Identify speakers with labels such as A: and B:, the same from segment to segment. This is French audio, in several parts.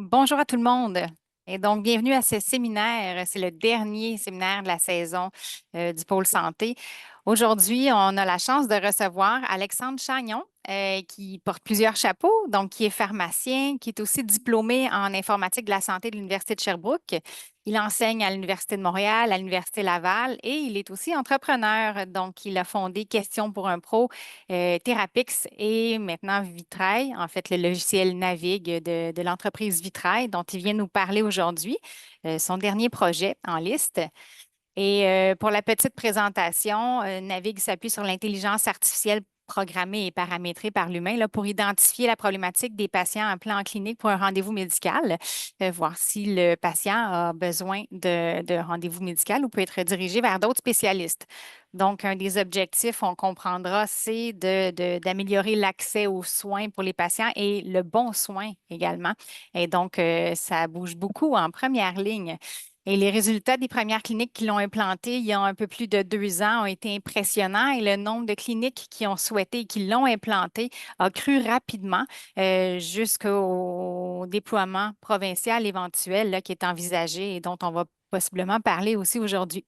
A: Bonjour à tout le monde. Et donc, bienvenue à ce séminaire. C'est le dernier séminaire de la saison du Pôle santé. Aujourd'hui, on a la chance de recevoir Alexandre Chagnon, qui porte plusieurs chapeaux, donc qui est pharmacien, qui est aussi diplômé en informatique de la santé de l'Université de Sherbrooke. Il enseigne à l'Université de Montréal, à l'Université Laval et il est aussi entrepreneur. Donc, il a fondé Questions pour un pro, Therapix et maintenant Vitrail, en fait, le logiciel Navigue de l'entreprise Vitrail dont il vient nous parler aujourd'hui, son dernier projet en liste. Et pour la petite présentation, Navigue s'appuie sur l'intelligence artificielle programmée et paramétrée par l'humain là, pour identifier la problématique des patients en plan clinique pour un rendez-vous médical, voir si le patient a besoin de rendez-vous médical ou peut être dirigé vers d'autres spécialistes. Donc, un des objectifs, on comprendra, c'est d'améliorer l'accès aux soins pour les patients et le bon soin également. Et donc, ça bouge beaucoup en première ligne. Et les résultats des premières cliniques qui l'ont implanté il y a un peu plus de 2 ans ont été impressionnants et le nombre de cliniques qui ont souhaité et qui l'ont implanté a cru rapidement jusqu'au déploiement provincial éventuel là, qui est envisagé et dont on va possiblement parler aussi aujourd'hui.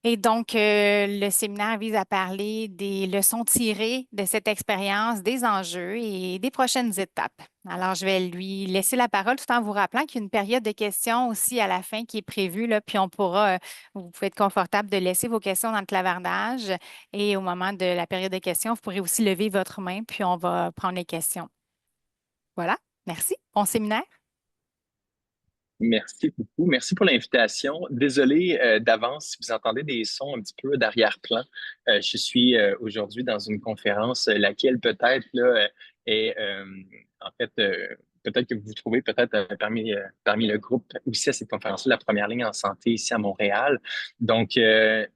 A: Et donc, le séminaire vise à parler des leçons tirées de cette expérience, des enjeux et des prochaines étapes. Alors, je vais lui laisser la parole tout en vous rappelant qu'il y a une période de questions aussi à la fin qui est prévue, là, puis on pourra, vous pouvez être confortable de laisser vos questions dans le clavardage et au moment de la période de questions, vous pourrez aussi lever votre main, puis on va prendre les questions. Voilà, merci. Bon séminaire.
B: Merci beaucoup. Merci pour l'invitation. Désolé d'avance si vous entendez des sons un petit peu d'arrière-plan. Je suis aujourd'hui dans une conférence, laquelle peut-être là, est en fait peut-être que vous trouvez peut-être parmi le groupe aussi à cette conférence-là, la première ligne en santé ici à Montréal. Donc,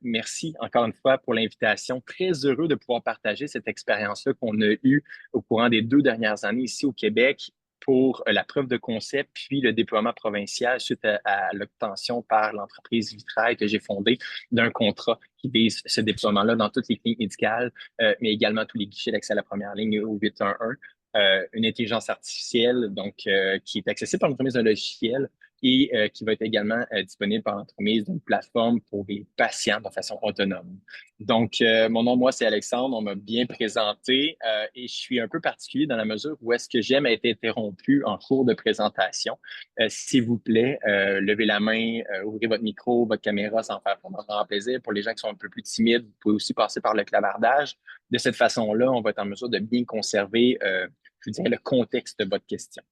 B: merci encore une fois pour l'invitation. Très heureux de pouvoir partager cette expérience-là qu'on a eue au courant des 2 dernières années ici au Québec pour la preuve de concept, puis le déploiement provincial suite à l'obtention par l'entreprise Vitrail que j'ai fondée d'un contrat qui vise ce déploiement-là dans toutes les cliniques médicales, mais également tous les guichets d'accès à la première ligne au 811. Une intelligence artificielle donc qui est accessible par l'entremise d'un logiciel et qui va être également disponible par l'entremise d'une plateforme pour les patients de façon autonome. Donc, mon nom, moi, c'est Alexandre. On m'a bien présenté et je suis un peu particulier dans la mesure où est-ce que j'aime être interrompu en cours de présentation. S'il vous plaît, levez la main, ouvrez votre micro, votre caméra, sans faire vraiment grand plaisir. Pour les gens qui sont un peu plus timides, vous pouvez aussi passer par le clavardage. De cette façon-là, on va être en mesure de bien conserver, je dirais, le contexte de votre question.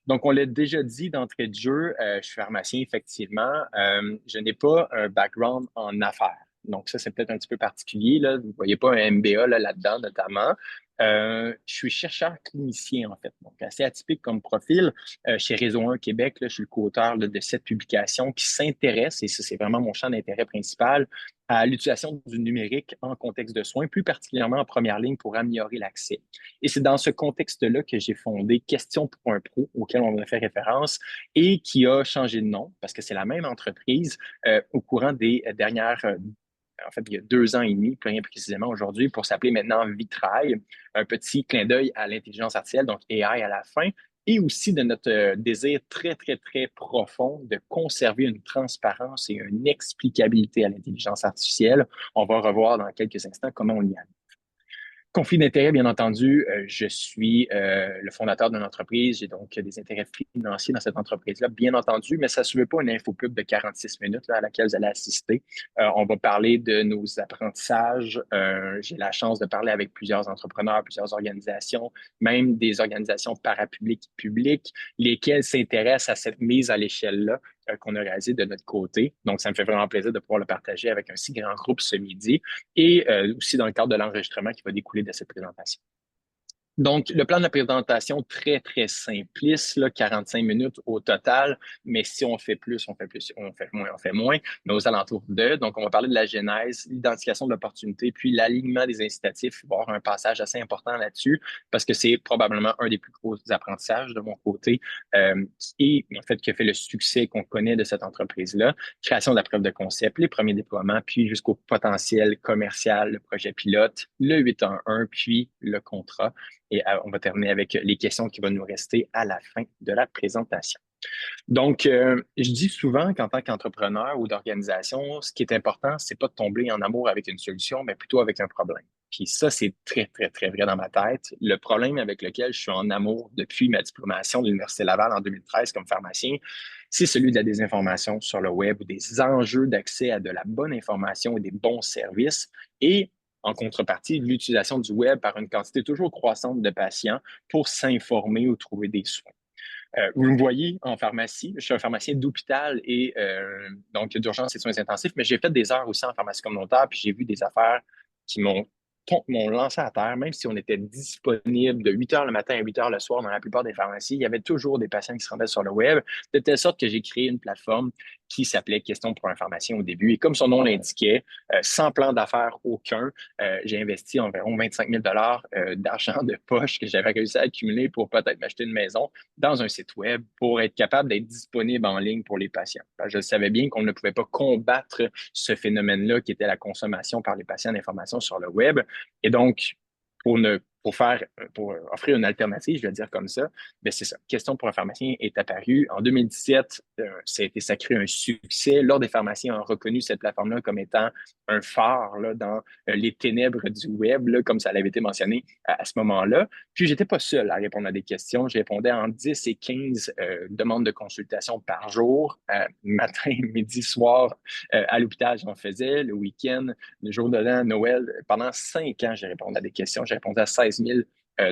B: Donc, on l'a déjà dit d'entrée de jeu, je suis pharmacien, effectivement. Je n'ai pas un background en affaires. Donc, ça, c'est peut-être un petit peu particulier, là. Vous ne voyez pas un MBA là-dedans, notamment. Je suis chercheur clinicien, en fait. Donc, assez atypique comme profil. Chez Réseau 1 Québec, là, je suis le co-auteur de cette publication qui s'intéresse, et ça, c'est vraiment mon champ d'intérêt principal, à l'utilisation du numérique en contexte de soins, plus particulièrement en première ligne pour améliorer l'accès. Et c'est dans ce contexte-là que j'ai fondé Questions pour un pro, auquel on a fait référence, et qui a changé de nom, parce que c'est la même entreprise, au courant des dernières en fait, il y a 2 ans et demi, plus rien précisément aujourd'hui, pour s'appeler maintenant Vitrail, un petit clin d'œil à l'intelligence artificielle, donc AI à la fin, et aussi de notre désir très, très, très profond de conserver une transparence et une explicabilité à l'intelligence artificielle. On va revoir dans quelques instants comment on y arrive. Conflit d'intérêts, bien entendu, je suis le fondateur d'une entreprise, j'ai donc des intérêts financiers dans cette entreprise-là, bien entendu, mais ça ne se veut pas une infopub de 46 minutes là, à laquelle vous allez assister. On va parler de nos apprentissages. J'ai la chance de parler avec plusieurs entrepreneurs, plusieurs organisations, même des organisations parapubliques et publiques, lesquelles s'intéressent à cette mise à l'échelle-là qu'on a réalisée de notre côté. Donc, ça me fait vraiment plaisir de pouvoir le partager avec un si grand groupe ce midi et aussi dans le cadre de l'enregistrement qui va découler de cette présentation. Donc, le plan de présentation, très, très simpliste, là, 45 minutes au total, mais si on fait plus, on fait plus, on fait moins, on fait moins, mais aux alentours de. Donc, on va parler de la genèse, l'identification de l'opportunité, puis l'alignement des incitatifs, il va y avoir un passage assez important là-dessus, parce que c'est probablement un des plus gros apprentissages de mon côté, et en fait, qui a fait le succès qu'on connaît de cette entreprise-là, création de la preuve de concept, les premiers déploiements, puis jusqu'au potentiel commercial, le projet pilote, le 811, puis le contrat. et on va terminer avec les questions qui vont nous rester à la fin de la présentation. Donc, je dis souvent qu'en tant qu'entrepreneur ou d'organisation, ce qui est important, c'est pas de tomber en amour avec une solution, mais plutôt avec un problème. Puis ça, c'est très, très, très vrai dans ma tête. Le problème avec lequel je suis en amour depuis ma diplomation de l'Université Laval en 2013 comme pharmacien, c'est celui de la désinformation sur le web ou des enjeux d'accès à de la bonne information et des bons services. Et en contrepartie, l'utilisation du web par une quantité toujours croissante de patients pour s'informer ou trouver des soins. Vous me voyez en pharmacie. Je suis un pharmacien d'hôpital et donc d'urgence et soins intensifs, mais j'ai fait des heures aussi en pharmacie communautaire, puis j'ai vu des affaires qui m'ont lancé à terre, même si on était disponible de 8 heures le matin à 8 heures le soir dans la plupart des pharmacies, il y avait toujours des patients qui se rendaient sur le web, de telle sorte que j'ai créé une plateforme qui s'appelait Question pour un pharmacien au début. Et comme son nom l'indiquait, sans plan d'affaires aucun, j'ai investi environ 25 000 d'argent de poche que j'avais réussi à accumuler pour peut-être m'acheter une maison dans un site web pour être capable d'être disponible en ligne pour les patients. Je savais bien qu'on ne pouvait pas combattre ce phénomène-là qui était la consommation par les patients d'informations sur le web. Et donc, pour offrir une alternative, je vais dire comme ça, ben c'est ça. Question pour un pharmacien est apparue. En 2017, ça a été sacré un succès. L'Ordre des pharmaciens ont reconnu cette plateforme-là comme étant un phare là, dans les ténèbres du web, là, comme ça avait été mentionné à ce moment-là. Puis, j'étais pas seul à répondre à des questions. Je répondais en 10 et 15 demandes de consultation par jour, matin, midi, soir. À l'hôpital, j'en faisais. Le week-end, le jour de l'an, Noël. Pendant 5 ans, j'ai répondu à des questions. J'ai répondu à 16 000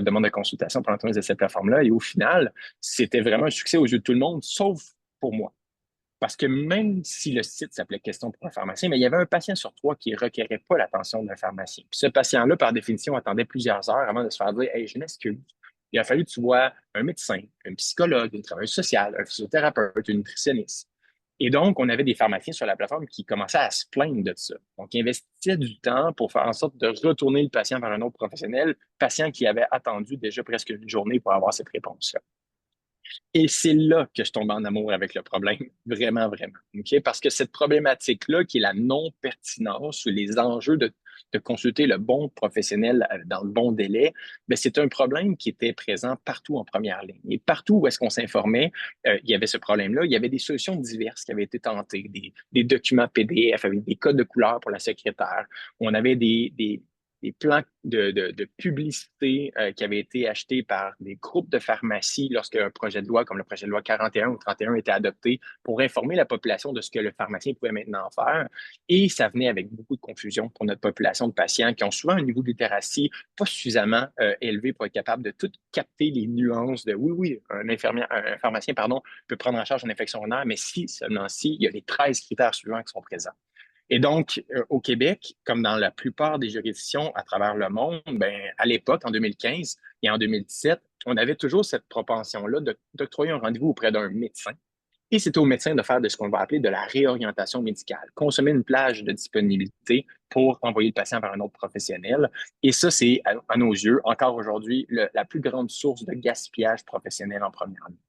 B: demandes de consultation pour l'entreprise de cette plateforme-là. Et au final, c'était vraiment un succès aux yeux de tout le monde, sauf pour moi. Parce que même si le site s'appelait Question pour un pharmacien, mais il y avait un patient sur 3 qui ne requérait pas l'attention d'un pharmacien. Puis ce patient-là, par définition, attendait plusieurs heures avant de se faire dire Hey, je m'excuse. Il a fallu que tu vois un médecin, un psychologue, une travailleuse sociale, un physiothérapeute, une nutritionniste. Et donc, on avait des pharmaciens sur la plateforme qui commençaient à se plaindre de ça. Donc, ils investissaient du temps pour faire en sorte de retourner le patient vers un autre professionnel, patient qui avait attendu déjà presque une journée pour avoir cette réponse-là. Et c'est là que je tombe en amour avec le problème, vraiment, vraiment. Okay? Parce que cette problématique-là, qui est la non-pertinence ou les enjeux de consulter le bon professionnel dans le bon délai, ben, c'est un problème qui était présent partout en première ligne. Et partout où est-ce qu'on s'informait, il y avait ce problème-là. Il y avait des solutions diverses qui avaient été tentées, des documents PDF avec des codes de couleur pour la secrétaire. On avait des plans de publicité qui avaient été achetés par des groupes de pharmacie lorsque un projet de loi comme le projet de loi 41 ou 31 était adopté pour informer la population de ce que le pharmacien pouvait maintenant faire. Et ça venait avec beaucoup de confusion pour notre population de patients qui ont souvent un niveau de littératie pas suffisamment élevé pour être capable de tout capter les nuances de oui, un pharmacien peut prendre en charge une infection urinaire, mais si, seulement si, il y a les 13 critères suivants qui sont présents. Et donc, au Québec, comme dans la plupart des juridictions à travers le monde, ben, à l'époque, en 2015 et en 2017, on avait toujours cette propension-là d'octroyer un rendez-vous auprès d'un médecin. Et c'était au médecin de faire de ce qu'on va appeler de la réorientation médicale, consommer une plage de disponibilité pour envoyer le patient vers un autre professionnel. Et ça, c'est, à nos yeux, encore aujourd'hui, la plus grande source de gaspillage professionnel en première ligne.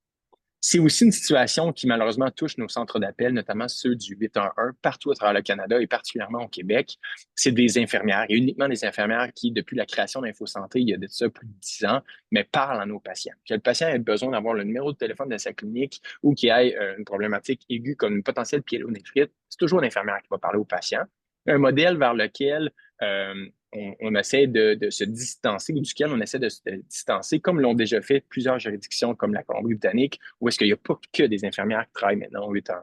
B: C'est aussi une situation qui malheureusement touche nos centres d'appel, notamment ceux du 811 partout à travers le Canada et particulièrement au Québec. C'est des infirmières et uniquement des infirmières qui, depuis la création d'InfoSanté, il y a de ça plus de 10 ans, mais parlent à nos patients. Que le patient ait besoin d'avoir le numéro de téléphone de sa clinique ou qu'il ait une problématique aiguë comme une potentielle pyélonéphrite, c'est toujours l'infirmière qui va parler au patient. Un modèle vers lequel on essaie de se distancer ou duquel on essaie de se distancer, comme l'ont déjà fait plusieurs juridictions comme la Colombie-Britannique, où est-ce qu'il n'y a pas que des infirmières qui travaillent maintenant au 811.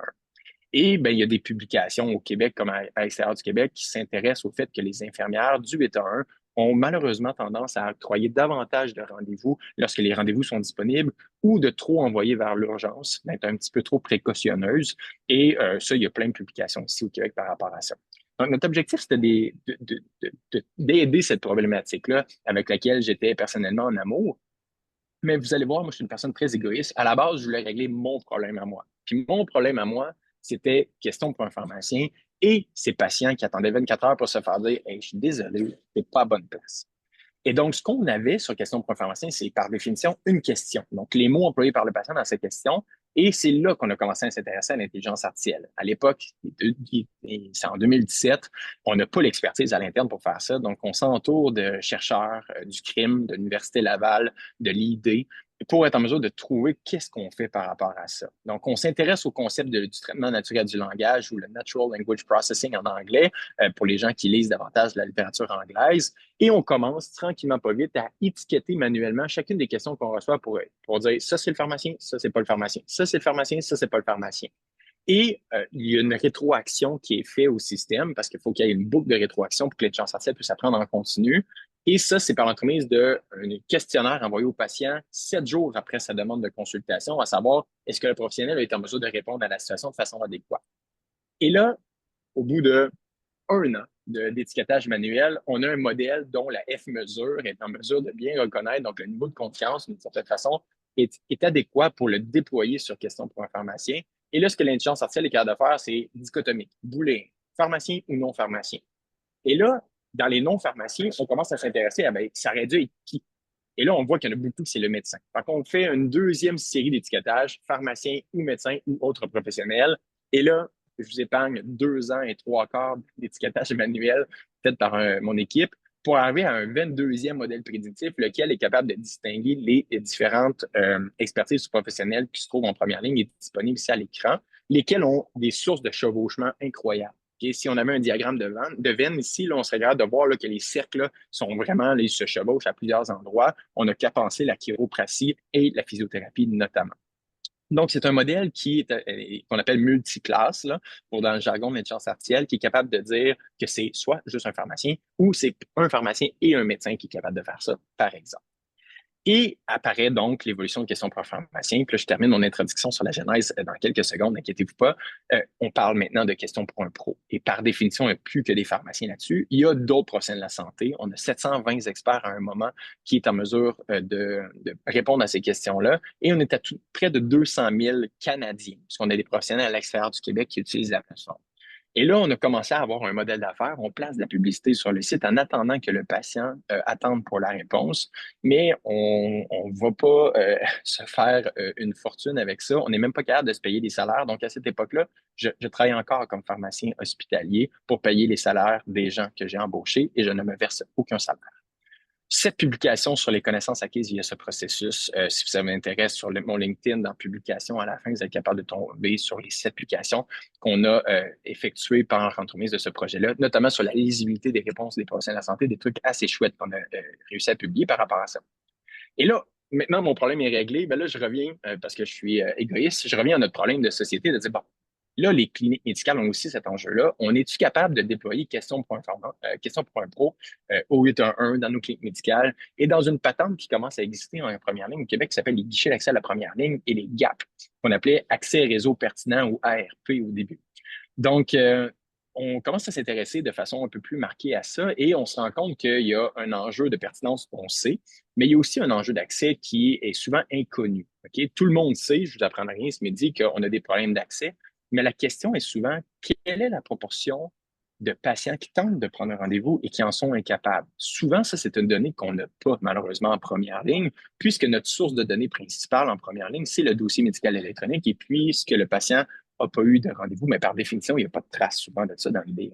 B: Et ben, il y a des publications au Québec comme à l'extérieur du Québec qui s'intéressent au fait que les infirmières du 811 ont malheureusement tendance à octroyer davantage de rendez-vous lorsque les rendez-vous sont disponibles ou de trop envoyer vers l'urgence, d'être un petit peu trop précautionneuse. Et ça, il y a plein de publications ici au Québec par rapport à ça. Donc, notre objectif, c'était d'aider cette problématique-là avec laquelle j'étais personnellement en amour. Mais vous allez voir, moi, je suis une personne très égoïste. À la base, je voulais régler mon problème à moi. Puis mon problème à moi, c'était question pour un pharmacien et ses patients qui attendaient 24 heures pour se faire dire Hey, je suis désolé, t'es pas à bonne place. Et donc, ce qu'on avait sur question pour un pharmacien, c'est par définition une question. Donc, les mots employés par le patient dans cette question, Et c'est là qu'on a commencé à s'intéresser à l'intelligence artificielle. À l'époque, c'est en 2017, on n'a pas l'expertise à l'interne pour faire ça. Donc, on s'entoure de chercheurs du crime, de l'Université Laval, de l'ID, pour être en mesure de trouver qu'est-ce qu'on fait par rapport à ça. Donc, on s'intéresse au concept du traitement naturel du langage ou le Natural Language Processing en anglais, pour les gens qui lisent davantage de la littérature anglaise. Et on commence tranquillement, pas vite, à étiqueter manuellement chacune des questions qu'on reçoit pour dire ça, c'est le pharmacien, ça, c'est pas le pharmacien, ça, c'est le pharmacien, ça, c'est pas le pharmacien. Et il y a une rétroaction qui est faite au système parce qu'il faut qu'il y ait une boucle de rétroaction pour que l'intelligence artificielle puisse apprendre en continu. Et ça, c'est par l'entremise d'un questionnaire envoyé au patient 7 jours après sa demande de consultation, à savoir est-ce que le professionnel a été en mesure de répondre à la situation de façon adéquate. Et là, au bout de 1 an d'étiquetage manuel, on a un modèle dont la F-mesure est en mesure de bien reconnaître, donc le niveau de confiance, d'une certaine façon, est adéquat pour le déployer sur question pour un pharmacien. Et là, ce que l'intelligence artificielle est capable de faire, c'est dichotomique, booléen, pharmacien ou non pharmacien. Et là, dans les non-pharmaciens, on commence à s'intéresser à ben, ça aurait dû être qui? Et là, on voit qu'il y en a beaucoup, c'est le médecin. Donc, on fait une deuxième série d'étiquetage, pharmacien ou médecin ou autre professionnel. Et là, je vous épargne 2 ans et 3 quarts d'étiquetage manuel fait par mon équipe pour arriver à un 22e modèle prédictif, lequel est capable de distinguer les différentes expertises professionnelles qui se trouvent en première ligne et disponibles ici à l'écran, lesquelles ont des sources de chevauchement incroyables. Okay? Si on avait un diagramme de veine ici, là, on serait capable de voir là, que les cercles là, sont vraiment, ils se chevauchent à plusieurs endroits. On n'a qu'à penser la chiropratie et la physiothérapie notamment. Donc, c'est un modèle qu'on appelle multiclasse, là, pour dans le jargon de l'intelligence artificielle, qui est capable de dire que c'est soit juste un pharmacien ou c'est un pharmacien et un médecin qui est capable de faire ça, par exemple. Et apparaît donc l'évolution de questions pour un pharmacien. Puis là, je termine mon introduction sur la genèse dans quelques secondes, n'inquiétez-vous pas. On parle maintenant de questions pour un pro. Et par définition, il n'y a plus que des pharmaciens là-dessus. Il y a d'autres professionnels de la santé. On a 720 experts à un moment qui est en mesure de répondre à ces questions-là. Et on est à près de 200 000 Canadiens, puisqu'on a des professionnels à l'extérieur du Québec qui utilisent la plateforme. Et là, on a commencé à avoir un modèle d'affaires. On place de la publicité sur le site en attendant que le patient attende pour la réponse. Mais on ne va pas se faire une fortune avec ça. On n'est même pas capable de se payer des salaires. Donc, à cette époque-là, je travaille encore comme pharmacien hospitalier pour payer les salaires des gens que j'ai embauchés et je ne me verse aucun salaire. 7 publications sur les connaissances acquises via ce processus. Si ça m'intéresse sur mon LinkedIn, dans publication, à la fin, vous êtes capable de tomber sur les 7 publications qu'on a effectuées par l'entremise de ce projet-là, notamment sur la lisibilité des réponses des professionnels de la santé, des trucs assez chouettes qu'on a réussi à publier par rapport à ça. Et là, maintenant, mon problème est réglé. Ben là, je reviens, parce que je suis égoïste, je reviens à notre problème de société de dire, bon, là, les cliniques médicales ont aussi cet enjeu-là. On est-tu capable de déployer question pour question pour un pro au 811 dans nos cliniques médicales et dans une patente qui commence à exister en première ligne au Québec qui s'appelle les guichets d'accès à la première ligne et les GAP, qu'on appelait accès réseau pertinent ou ARP au début. Donc, on commence à s'intéresser de façon un peu plus marquée à ça et on se rend compte qu'il y a un enjeu de pertinence qu'on sait, mais il y a aussi un enjeu d'accès qui est souvent inconnu. Okay? Tout le monde sait, je vous apprends rien ce midi, qu'on a des problèmes d'accès, mais la question est souvent quelle est la proportion de patients qui tentent de prendre un rendez-vous et qui en sont incapables. Souvent, ça, c'est une donnée qu'on n'a pas malheureusement en première ligne, puisque notre source de données principale en première ligne, c'est le dossier médical électronique et puisque le patient n'a pas eu de rendez-vous, mais par définition, il n'y a pas de trace souvent de ça dans l'idée.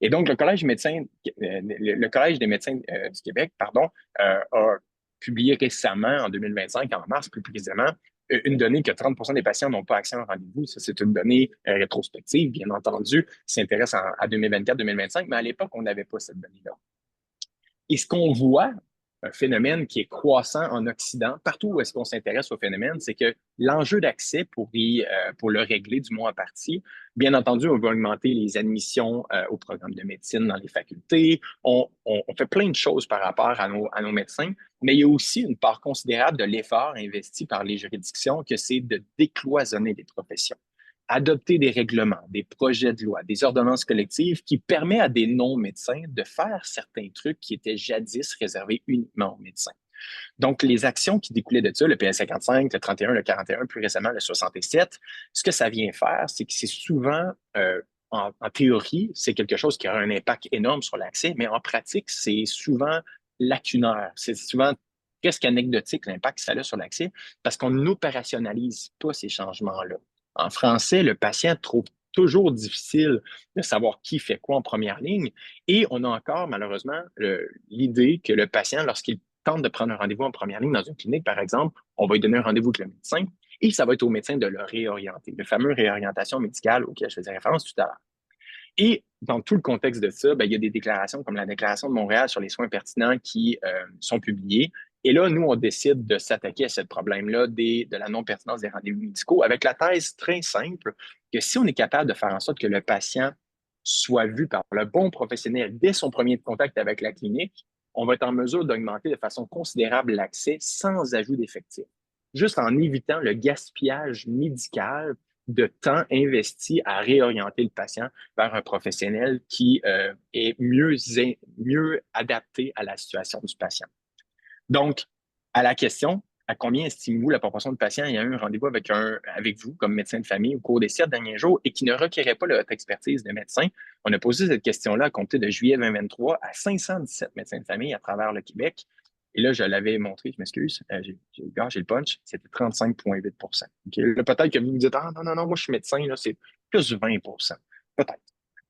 B: Et donc, le Collège des médecins du Québec, pardon, a publié récemment, en 2025, en mars plus précisément, une donnée que 30 des patients n'ont pas accès à un rendez-vous. Ça, c'est une donnée rétrospective, bien entendu, qui s'intéresse à 2024-2025, mais à l'époque, on n'avait pas cette donnée-là. Et ce qu'on voit, un phénomène qui est croissant en Occident, partout où est-ce qu'on s'intéresse au phénomène, c'est que l'enjeu d'accès pour le régler du mois à partie, bien entendu, on va augmenter les admissions au programme de médecine dans les facultés. On fait plein de choses par rapport à nos médecins, mais il y a aussi une part considérable de l'effort investi par les juridictions que c'est de décloisonner les professions, adopter des règlements, des projets de loi, des ordonnances collectives qui permettent à des non-médecins de faire certains trucs qui étaient jadis réservés uniquement aux médecins. Donc, les actions qui découlaient de ça, le PS55, le 31, le 41, plus récemment le 67, ce que ça vient faire, c'est que c'est souvent, en théorie, c'est quelque chose qui aura un impact énorme sur l'accès, mais en pratique, c'est souvent lacunaire. C'est souvent presque anecdotique l'impact que ça a sur l'accès parce qu'on n'opérationnalise pas ces changements-là. En français, le patient trouve toujours difficile de savoir qui fait quoi en première ligne et on a encore malheureusement l'idée que le patient, lorsqu'il tente de prendre un rendez-vous en première ligne dans une clinique, par exemple, on va lui donner un rendez-vous avec le médecin et ça va être au médecin de le réorienter, le fameux réorientation médicale auquel je faisais référence tout à l'heure. Et dans tout le contexte de ça, ben, il y a des déclarations comme la Déclaration de Montréal sur les soins pertinents qui sont publiées. Et là, nous, on décide de s'attaquer à ce problème-là de la non-pertinence des rendez-vous médicaux avec la thèse très simple que si on est capable de faire en sorte que le patient soit vu par le bon professionnel dès son premier contact avec la clinique, on va être en mesure d'augmenter de façon considérable l'accès sans ajout d'effectifs, juste en évitant le gaspillage médical de temps investi à réorienter le patient vers un professionnel qui est mieux adapté à la situation du patient. Donc, à la question, à combien estimez-vous la proportion de patients ayant eu un rendez-vous avec vous comme médecin de famille au cours des 7 derniers jours et qui ne requérait pas votre expertise de médecin? On a posé cette question-là à compter de juillet 2023 à 517 médecins de famille à travers le Québec. Et là, je l'avais montré, je m'excuse, j'ai le punch, c'était 35,8 okay? Là, peut-être que vous vous dites, ah non, non, non, moi je suis médecin, là, c'est plus 20 peut-être.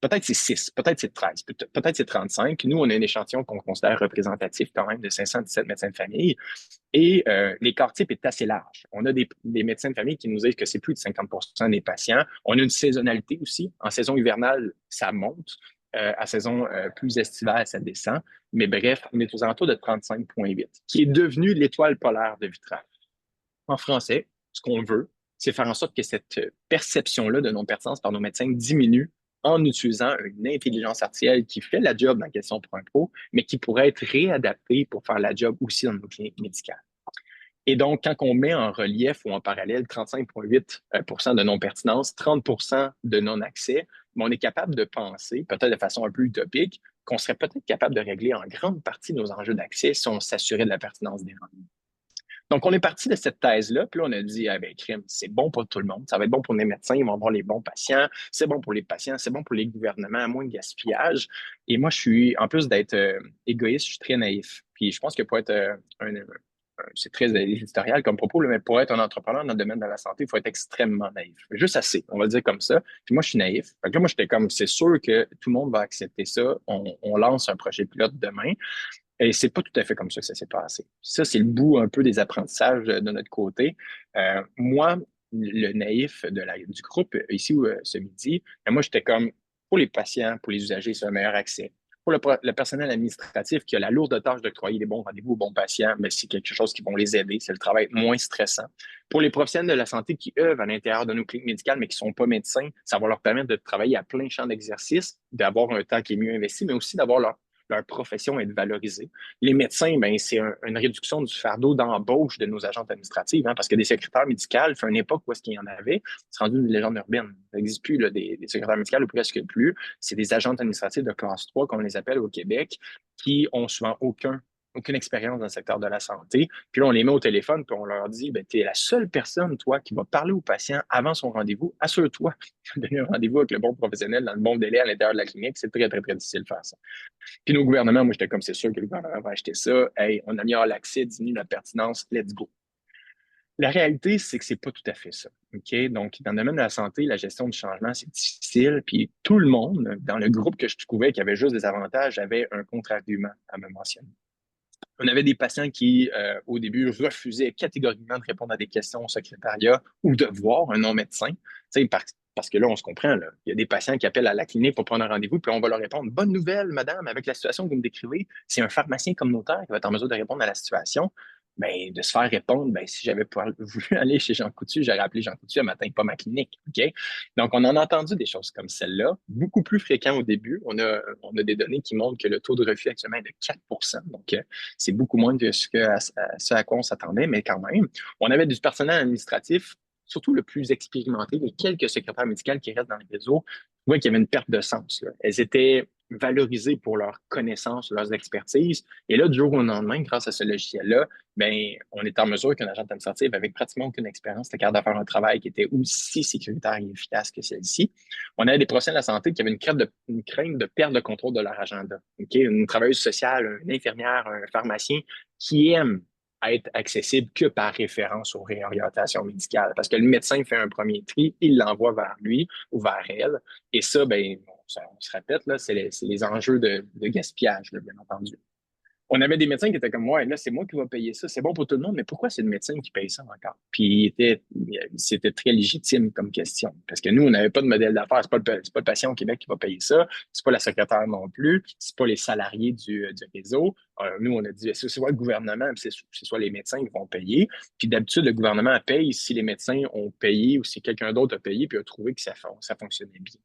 B: Peut-être c'est 6, peut-être c'est 13, peut-être c'est 35. Nous, on a un échantillon qu'on considère représentatif quand même de 517 médecins de famille et l'écart type est assez large. On a des médecins de famille qui nous disent que c'est plus de 50 des patients. On a une saisonnalité aussi. En saison hivernale, ça monte. À saison plus estivale, ça descend. Mais bref, on est aux alentours de 35,8, qui est devenu l'étoile polaire de Vitrage. En français, ce qu'on veut, c'est faire en sorte que cette perception-là de non-pertinence par nos médecins diminue en utilisant une intelligence artificielle qui fait la job dans la question pour un pro, mais qui pourrait être réadaptée pour faire la job aussi dans nos cliniques médicales. Et donc, quand on met en relief ou en parallèle 35,8 de non-pertinence, 30 de non-accès, on est capable de penser, peut-être de façon un peu utopique, qu'on serait peut-être capable de régler en grande partie nos enjeux d'accès si on s'assurait de la pertinence des rendez-vous. Donc, on est parti de cette thèse-là, puis là, on a dit, ah ben, crime, c'est bon pour tout le monde. Ça va être bon pour les médecins, ils vont avoir les bons patients. C'est bon pour les patients, c'est bon pour les gouvernements, moins de gaspillage. Et moi, je suis, en plus d'être égoïste, je suis très naïf. Puis je pense que pour être c'est très éditorial comme propos, mais pour être un entrepreneur dans le domaine de la santé, il faut être extrêmement naïf. Juste assez, on va le dire comme ça. Puis moi, je suis naïf. Fait que là, moi, j'étais comme, c'est sûr que tout le monde va accepter ça. On lance un projet pilote demain. Et c'est pas tout à fait comme ça que ça s'est passé. Ça, c'est le bout un peu des apprentissages de notre côté. Moi, le naïf du groupe ici ce midi, moi, j'étais comme, pour les patients, pour les usagers, c'est un meilleur accès. Pour le personnel administratif qui a la lourde tâche d'octroyer des bons rendez-vous aux bons patients, mais c'est quelque chose qui va les aider. C'est le travail moins stressant. Pour les professionnels de la santé qui œuvrent à l'intérieur de nos cliniques médicales, mais qui ne sont pas médecins, ça va leur permettre de travailler à plein champ d'exercice, d'avoir un temps qui est mieux investi, mais aussi d'avoir leur profession être valorisée. Les médecins, ben, c'est une réduction du fardeau d'embauche de nos agentes administratives, hein, parce que des secrétaires médicaux, fait une époque où est-ce qu'il y en avait, c'est rendu une légende urbaine. Ça n'existe plus là, des secrétaires médicaux ou presque plus. C'est des agentes administratives de classe 3, comme on les appelle au Québec, qui ont souvent aucune expérience dans le secteur de la santé. Puis là, on les met au téléphone, puis on leur dit, ben, tu es la seule personne, toi, qui va parler au patient avant son rendez-vous. Assure-toi de donner un rendez-vous avec le bon professionnel dans le bon délai à l'intérieur de la clinique. C'est très, très, très difficile de faire ça. Puis nos gouvernements, moi, j'étais comme, c'est sûr que le gouvernement va acheter ça. Hey, on améliore l'accès, diminue la pertinence, let's go. La réalité, c'est que c'est pas tout à fait ça. OK? Donc, dans le domaine de la santé, la gestion du changement, c'est difficile. Puis tout le monde, dans le groupe que je trouvais qui avait juste des avantages, avait un contre-argument à me mentionner. On avait des patients qui, au début, refusaient catégoriquement de répondre à des questions au secrétariat ou de voir un non-médecin. Parce que là, on se comprend. Là. Il y a des patients qui appellent à la clinique pour prendre un rendez-vous, puis on va leur répondre, bonne nouvelle, madame, avec la situation que vous me décrivez, c'est un pharmacien communautaire qui va être en mesure de répondre à la situation. Ben, de se faire répondre, ben, si j'avais voulu aller chez Jean Coutu, j'aurais appelé Jean Coutu un matin, pas ma clinique. OK? Donc, on en a entendu des choses comme celle-là, beaucoup plus fréquent au début. On a des données qui montrent que le taux de refus actuellement est de 4. Donc, c'est beaucoup moins que ce à quoi on s'attendait, mais quand même, on avait du personnel administratif, surtout le plus expérimenté, les quelques secrétaires médicaux qui restent dans le réseau, on voit qu'il y avait une perte de sens. Là. Elles étaient valorisées pour leurs connaissances, leurs expertises. Et là, du jour au lendemain, grâce à ce logiciel-là, ben, on est en mesure qu'un agent administratif avec pratiquement aucune expérience était capable de faire un travail qui était aussi sécuritaire et efficace que celle-ci. On avait des professionnels de la santé qui avaient une crainte de perte de contrôle de leur agenda. Okay? Une travailleuse sociale, une infirmière, un pharmacien qui aime être accessible que par référence aux réorientations médicales. Parce que le médecin fait un premier tri, il l'envoie vers lui ou vers elle. Et ça, ben, on se répète, là, c'est les enjeux de gaspillage, là, bien entendu. On avait des médecins qui étaient comme, ouais, là, c'est moi qui vais payer ça. C'est bon pour tout le monde, mais pourquoi c'est le médecin qui paye ça encore? Puis c'était très légitime comme question. Parce que nous, on n'avait pas de modèle d'affaires. C'est pas le patient au Québec qui va payer ça. C'est pas la secrétaire non plus. C'est pas les salariés du réseau. Nous, on a dit, c'est soit le gouvernement, puis c'est soit les médecins qui vont payer. Puis d'habitude, le gouvernement paye si les médecins ont payé ou si quelqu'un d'autre a payé puis a trouvé que ça fonctionnait bien.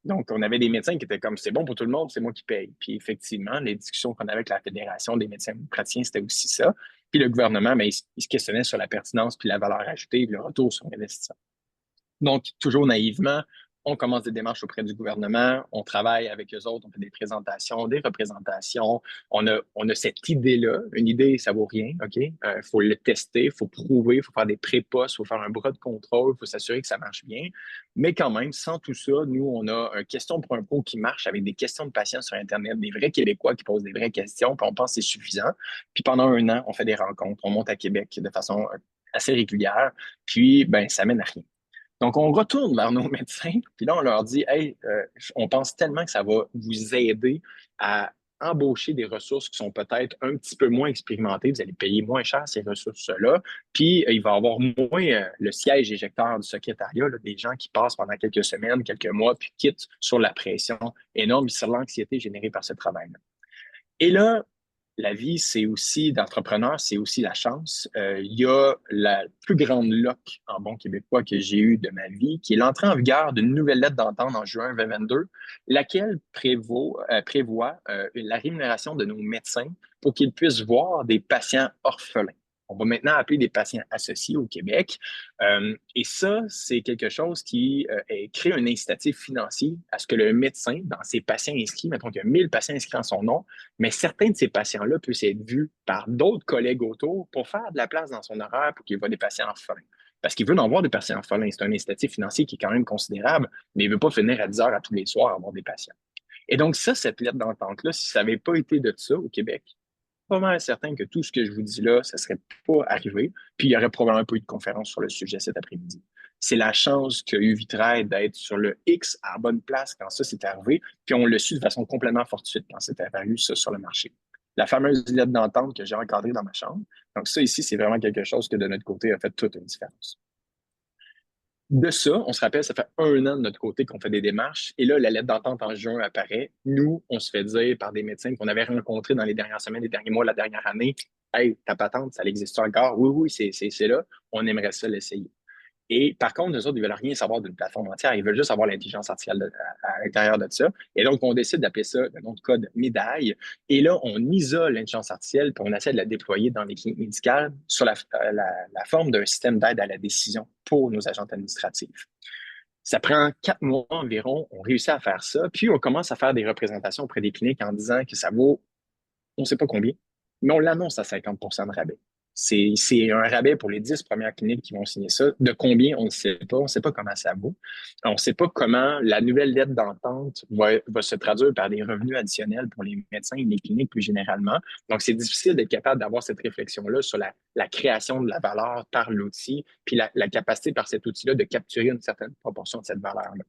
B: Donc, on avait des médecins qui étaient comme, c'est bon pour tout le monde, c'est moi qui paye. Puis effectivement, les discussions qu'on avait avec la Fédération des médecins praticiens, c'était aussi ça. Puis le gouvernement, ben, il se questionnait sur la pertinence, puis la valeur ajoutée, puis le retour sur investissement. Donc, toujours naïvement, on commence des démarches auprès du gouvernement, on travaille avec eux autres, on fait des présentations, des représentations. On a cette idée-là. Une idée, ça vaut rien, OK? Faut le tester, il faut prouver, il faut faire des pré-postes, il faut faire un bras de contrôle, il faut s'assurer que ça marche bien. Mais quand même, sans tout ça, nous, on a un question pour un pro qui marche avec des questions de patients sur Internet, des vrais Québécois qui posent des vraies questions, puis on pense que c'est suffisant. Puis pendant un an, on fait des rencontres, on monte à Québec de façon assez régulière, puis ben, ça mène à rien. Donc, on retourne vers nos médecins, puis là, on leur dit, hey, on pense tellement que ça va vous aider à embaucher des ressources qui sont peut-être un petit peu moins expérimentées. Vous allez payer moins cher ces ressources-là. Puis, il va y avoir moins le siège éjecteur du secrétariat, là, des gens qui passent pendant quelques semaines, quelques mois, puis quittent sur la pression énorme et sur l'anxiété générée par ce travail-là. Et là, la vie, c'est aussi d'entrepreneur, c'est aussi la chance. Il y a la plus grande loc en bon québécois que j'ai eue de ma vie, qui est l'entrée en vigueur d'une nouvelle lettre d'entente en juin 2022, laquelle prévoit la rémunération de nos médecins pour qu'ils puissent voir des patients orphelins. On va maintenant appeler des patients associés au Québec. Et ça, c'est quelque chose qui crée un incitatif financier à ce que le médecin, dans ses patients inscrits, mettons qu'il y a 1000 patients inscrits en son nom, mais certains de ces patients-là peuvent être vus par d'autres collègues autour pour faire de la place dans son horaire pour qu'il voit des patients orphelins. Parce qu'il veut en voir des patients orphelins. C'est un incitatif financier qui est quand même considérable, mais il ne veut pas finir à 10 heures à tous les soirs à voir des patients. Et donc, ça, cette lettre d'entente-là, si ça n'avait pas été de ça au Québec, pas mal certain que tout ce que je vous dis là, ça ne serait pas arrivé. Puis il y aurait probablement pas eu de conférence sur le sujet cet après-midi. C'est la chance qu'a eu Vitrail d'être sur le X à la bonne place quand ça s'est arrivé. Puis on l'a su de façon complètement fortuite quand c'est apparu, ça, sur le marché. La fameuse lettre d'entente que j'ai encadrée dans ma chambre. Donc ça ici, c'est vraiment quelque chose que de notre côté a fait toute une différence. De ça, on se rappelle, ça fait un an de notre côté qu'on fait des démarches. Et là, la lettre d'entente en juin apparaît. Nous, on se fait dire par des médecins qu'on avait rencontrés dans les dernières semaines, les derniers mois, la dernière année, hey, ta patente, ça existe encore? Oui, oui, c'est là. On aimerait ça l'essayer. Et par contre, nous autres, ils ne veulent rien savoir d'une plateforme entière. Ils veulent juste avoir l'intelligence artificielle à l'intérieur de ça. Et donc, on décide d'appeler ça le nom de code médaille. Et là, on isole l'intelligence artificielle puis on essaie de la déployer dans les cliniques médicales sur la forme d'un système d'aide à la décision pour nos agents administratifs. Ça prend 4 mois environ. On réussit à faire ça. Puis, on commence à faire des représentations auprès des cliniques en disant que ça vaut on ne sait pas combien, mais on l'annonce à 50 de rabais. C'est un rabais pour les 10 premières cliniques qui vont signer ça. De combien, on ne sait pas. On ne sait pas comment ça vaut. On ne sait pas comment la nouvelle lettre d'entente va se traduire par des revenus additionnels pour les médecins et les cliniques plus généralement. Donc, c'est difficile d'être capable d'avoir cette réflexion-là sur la création de la valeur par l'outil, puis la capacité par cet outil-là de capturer une certaine proportion de cette valeur-là.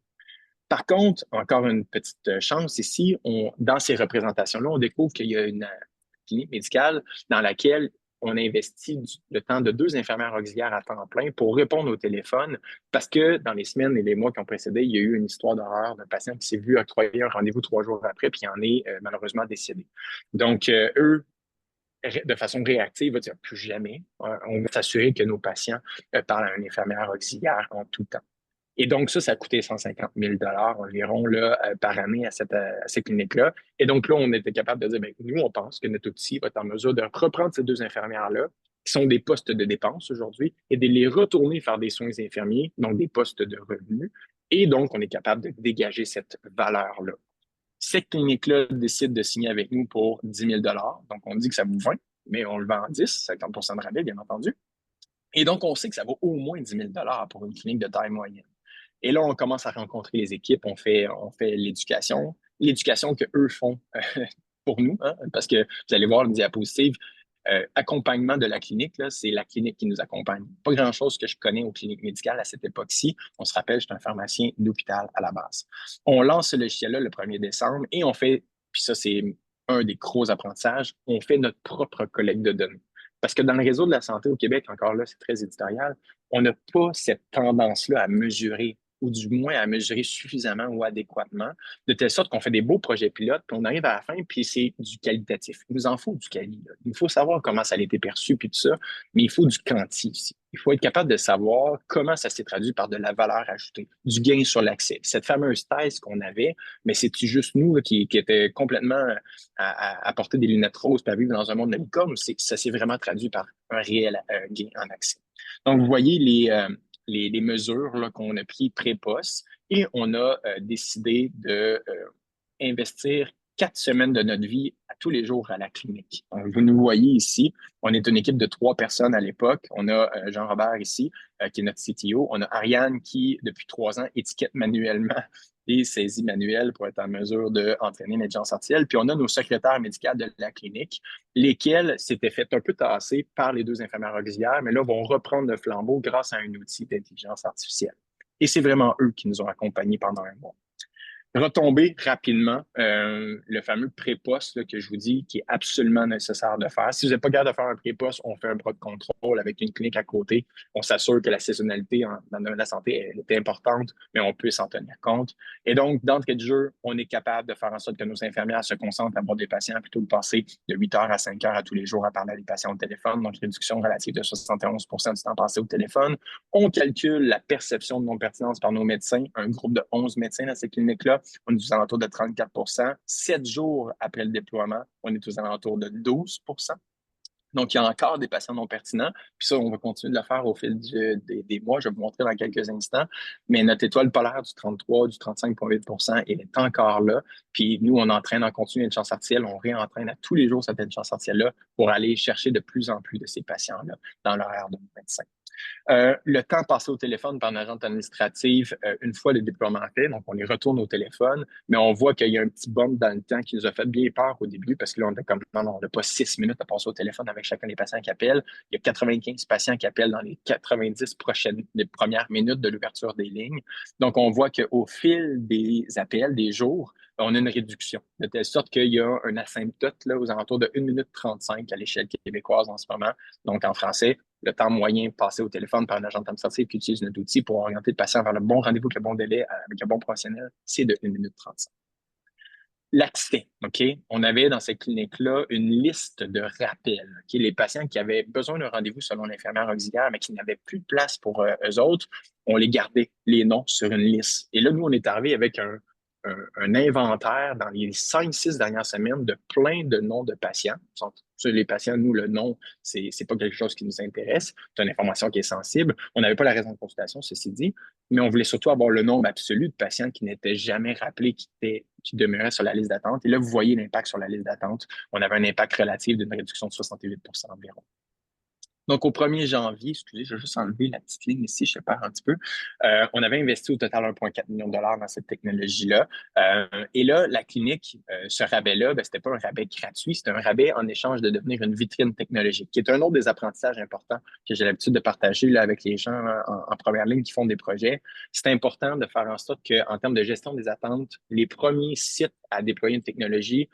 B: Par contre, encore une petite chance ici, dans ces représentations-là, on découvre qu'il y a une clinique médicale dans laquelle on investit le temps de 2 infirmières auxiliaires à temps plein pour répondre au téléphone parce que dans les semaines et les mois qui ont précédé, il y a eu une histoire d'horreur d'un patient qui s'est vu octroyer un rendez-vous 3 jours après puis il en est malheureusement décédé. Donc, eux, de façon réactive, vont dire plus jamais. On va s'assurer que nos patients parlent à une infirmière auxiliaire en tout temps. Et donc, ça a coûté 150 000 environ là, par année à cette clinique-là. Et donc là, on était capable de dire, bien, nous, on pense que notre outil va être en mesure de reprendre ces 2 infirmières-là, qui sont des postes de dépenses aujourd'hui, et de les retourner faire des soins infirmiers, donc des postes de revenus. Et donc, on est capable de dégager cette valeur-là. Cette clinique-là décide de signer avec nous pour 10 000 donc on dit que ça vaut 20, mais on le vend en 10, 50 de rabais, bien entendu. Et donc, on sait que ça vaut au moins 10 000 pour une clinique de taille moyenne. Et là, on commence à rencontrer les équipes, on fait l'éducation qu'eux font pour nous, hein, parce que vous allez voir une diapositive, accompagnement de la clinique, là, c'est la clinique qui nous accompagne. Pas grand-chose que je connais aux cliniques médicales à cette époque-ci. On se rappelle, j'étais un pharmacien d'hôpital à la base. On lance ce logiciel-là le 1er décembre et on fait, puis ça, c'est un des gros apprentissages, on fait notre propre collecte de données. Parce que dans le réseau de la santé au Québec, encore là, c'est très éditorial, on n'a pas cette tendance-là à mesurer ou du moins à mesurer suffisamment ou adéquatement, de telle sorte qu'on fait des beaux projets pilotes, puis on arrive à la fin, puis c'est du qualitatif. Il nous en faut du quali. Là. Il faut savoir comment ça a été perçu, puis tout ça, mais il faut du quanti aussi. Il faut être capable de savoir comment ça s'est traduit par de la valeur ajoutée, du gain sur l'accès. Cette fameuse thèse qu'on avait, mais c'est-tu juste nous là, qui était complètement à porter des lunettes roses et à vivre dans un monde de licorne, ça s'est vraiment traduit par un réel gain en accès. Donc, vous voyez les mesures qu'on a prises pré-poste et on a décidé de investir 4 semaines de notre vie à tous les jours à la clinique. Donc, vous nous voyez ici, on est une équipe de 3 personnes à l'époque. On a Jean-Robert ici, qui est notre CTO. On a Ariane qui, depuis 3 ans, étiquette manuellement et saisie manuelle pour être en mesure d'entraîner l'intelligence artificielle. Puis on a nos secrétaires médicales de la clinique, lesquels s'étaient fait un peu tasser par les 2 infirmières auxiliaires, mais là vont reprendre le flambeau grâce à un outil d'intelligence artificielle. Et c'est vraiment eux qui nous ont accompagnés pendant un mois. Retomber rapidement le fameux pré-poste là, que je vous dis qui est absolument nécessaire de faire. Si vous n'êtes pas capable de faire un pré-poste, on fait un bras de contrôle avec une clinique à côté. On s'assure que la saisonnalité dans le domaine de la santé est importante, mais on peut s'en tenir compte. Et donc, d'entrée de jeu, on est capable de faire en sorte que nos infirmières se concentrent à voir des patients plutôt que de passer de 8 heures à 5 heures à tous les jours à parler à des patients au téléphone. Donc, réduction relative de 71% du temps passé au téléphone. On calcule la perception de non-pertinence par nos médecins, un groupe de 11 médecins dans ces cliniques-là. On est aux alentours de 34%. 7 jours après le déploiement, on est aux alentours de 12%. Donc, il y a encore des patients non pertinents. Puis ça, on va continuer de le faire au fil des mois. Je vais vous montrer dans quelques instants. Mais notre étoile polaire du 33, du 35,8%, elle est encore là. Puis nous, on entraîne en continu l'intelligence artificielle. On réentraîne à tous les jours cette intelligence artificielle-là pour aller chercher de plus en plus de ces patients-là dans l'horaire de nos médecins. Le temps passé au téléphone par une agente administrative, une fois le déploiement fait, donc on les retourne au téléphone, mais on voit qu'il y a un petit bump dans le temps qui nous a fait bien peur au début parce que là, on était comme, non, on n'a pas 6 minutes à passer au téléphone avec chacun des patients qui appellent. Il y a 95 patients qui appellent dans les 90 les premières minutes de l'ouverture des lignes. Donc, on voit qu'au fil des appels, des jours, on a une réduction, de telle sorte qu'il y a un asymptote là, aux alentours de 1 minute 35 à l'échelle québécoise en ce moment. Donc, en français, le temps moyen passé au téléphone par un agent administratif qui utilise notre outil pour orienter le patient vers le bon rendez-vous avec le bon délai, avec un bon professionnel, c'est de 1 minute 35. L'accès, OK? On avait dans cette clinique-là une liste de rappels. OK? Les patients qui avaient besoin d'un rendez-vous selon l'infirmière auxiliaire, mais qui n'avaient plus de place pour eux autres, on les gardait, les noms, sur une liste. Et là, nous, on est arrivé avec un inventaire dans les 5-6 dernières semaines de plein de noms de patients. Sur les patients, nous, le nom, c'est pas quelque chose qui nous intéresse. C'est une information qui est sensible. On n'avait pas la raison de consultation, ceci dit, mais on voulait surtout avoir le nombre absolu de patients qui n'étaient jamais rappelés, qui demeuraient sur la liste d'attente. Et là, vous voyez l'impact sur la liste d'attente. On avait un impact relatif d'une réduction de 68% environ. Donc, au 1er janvier, excusez, je vais juste enlever la petite ligne ici, je perds un petit peu. On avait investi au total 1,4 million de dollars dans cette technologie-là. Et là, la clinique, ce rabais-là, ben, c'était pas un rabais gratuit, c'était un rabais en échange de devenir une vitrine technologique, qui est un autre des apprentissages importants que j'ai l'habitude de partager là, avec les gens en première ligne qui font des projets. C'est important de faire en sorte qu'en termes de gestion des attentes, les premiers sites à déployer une technologie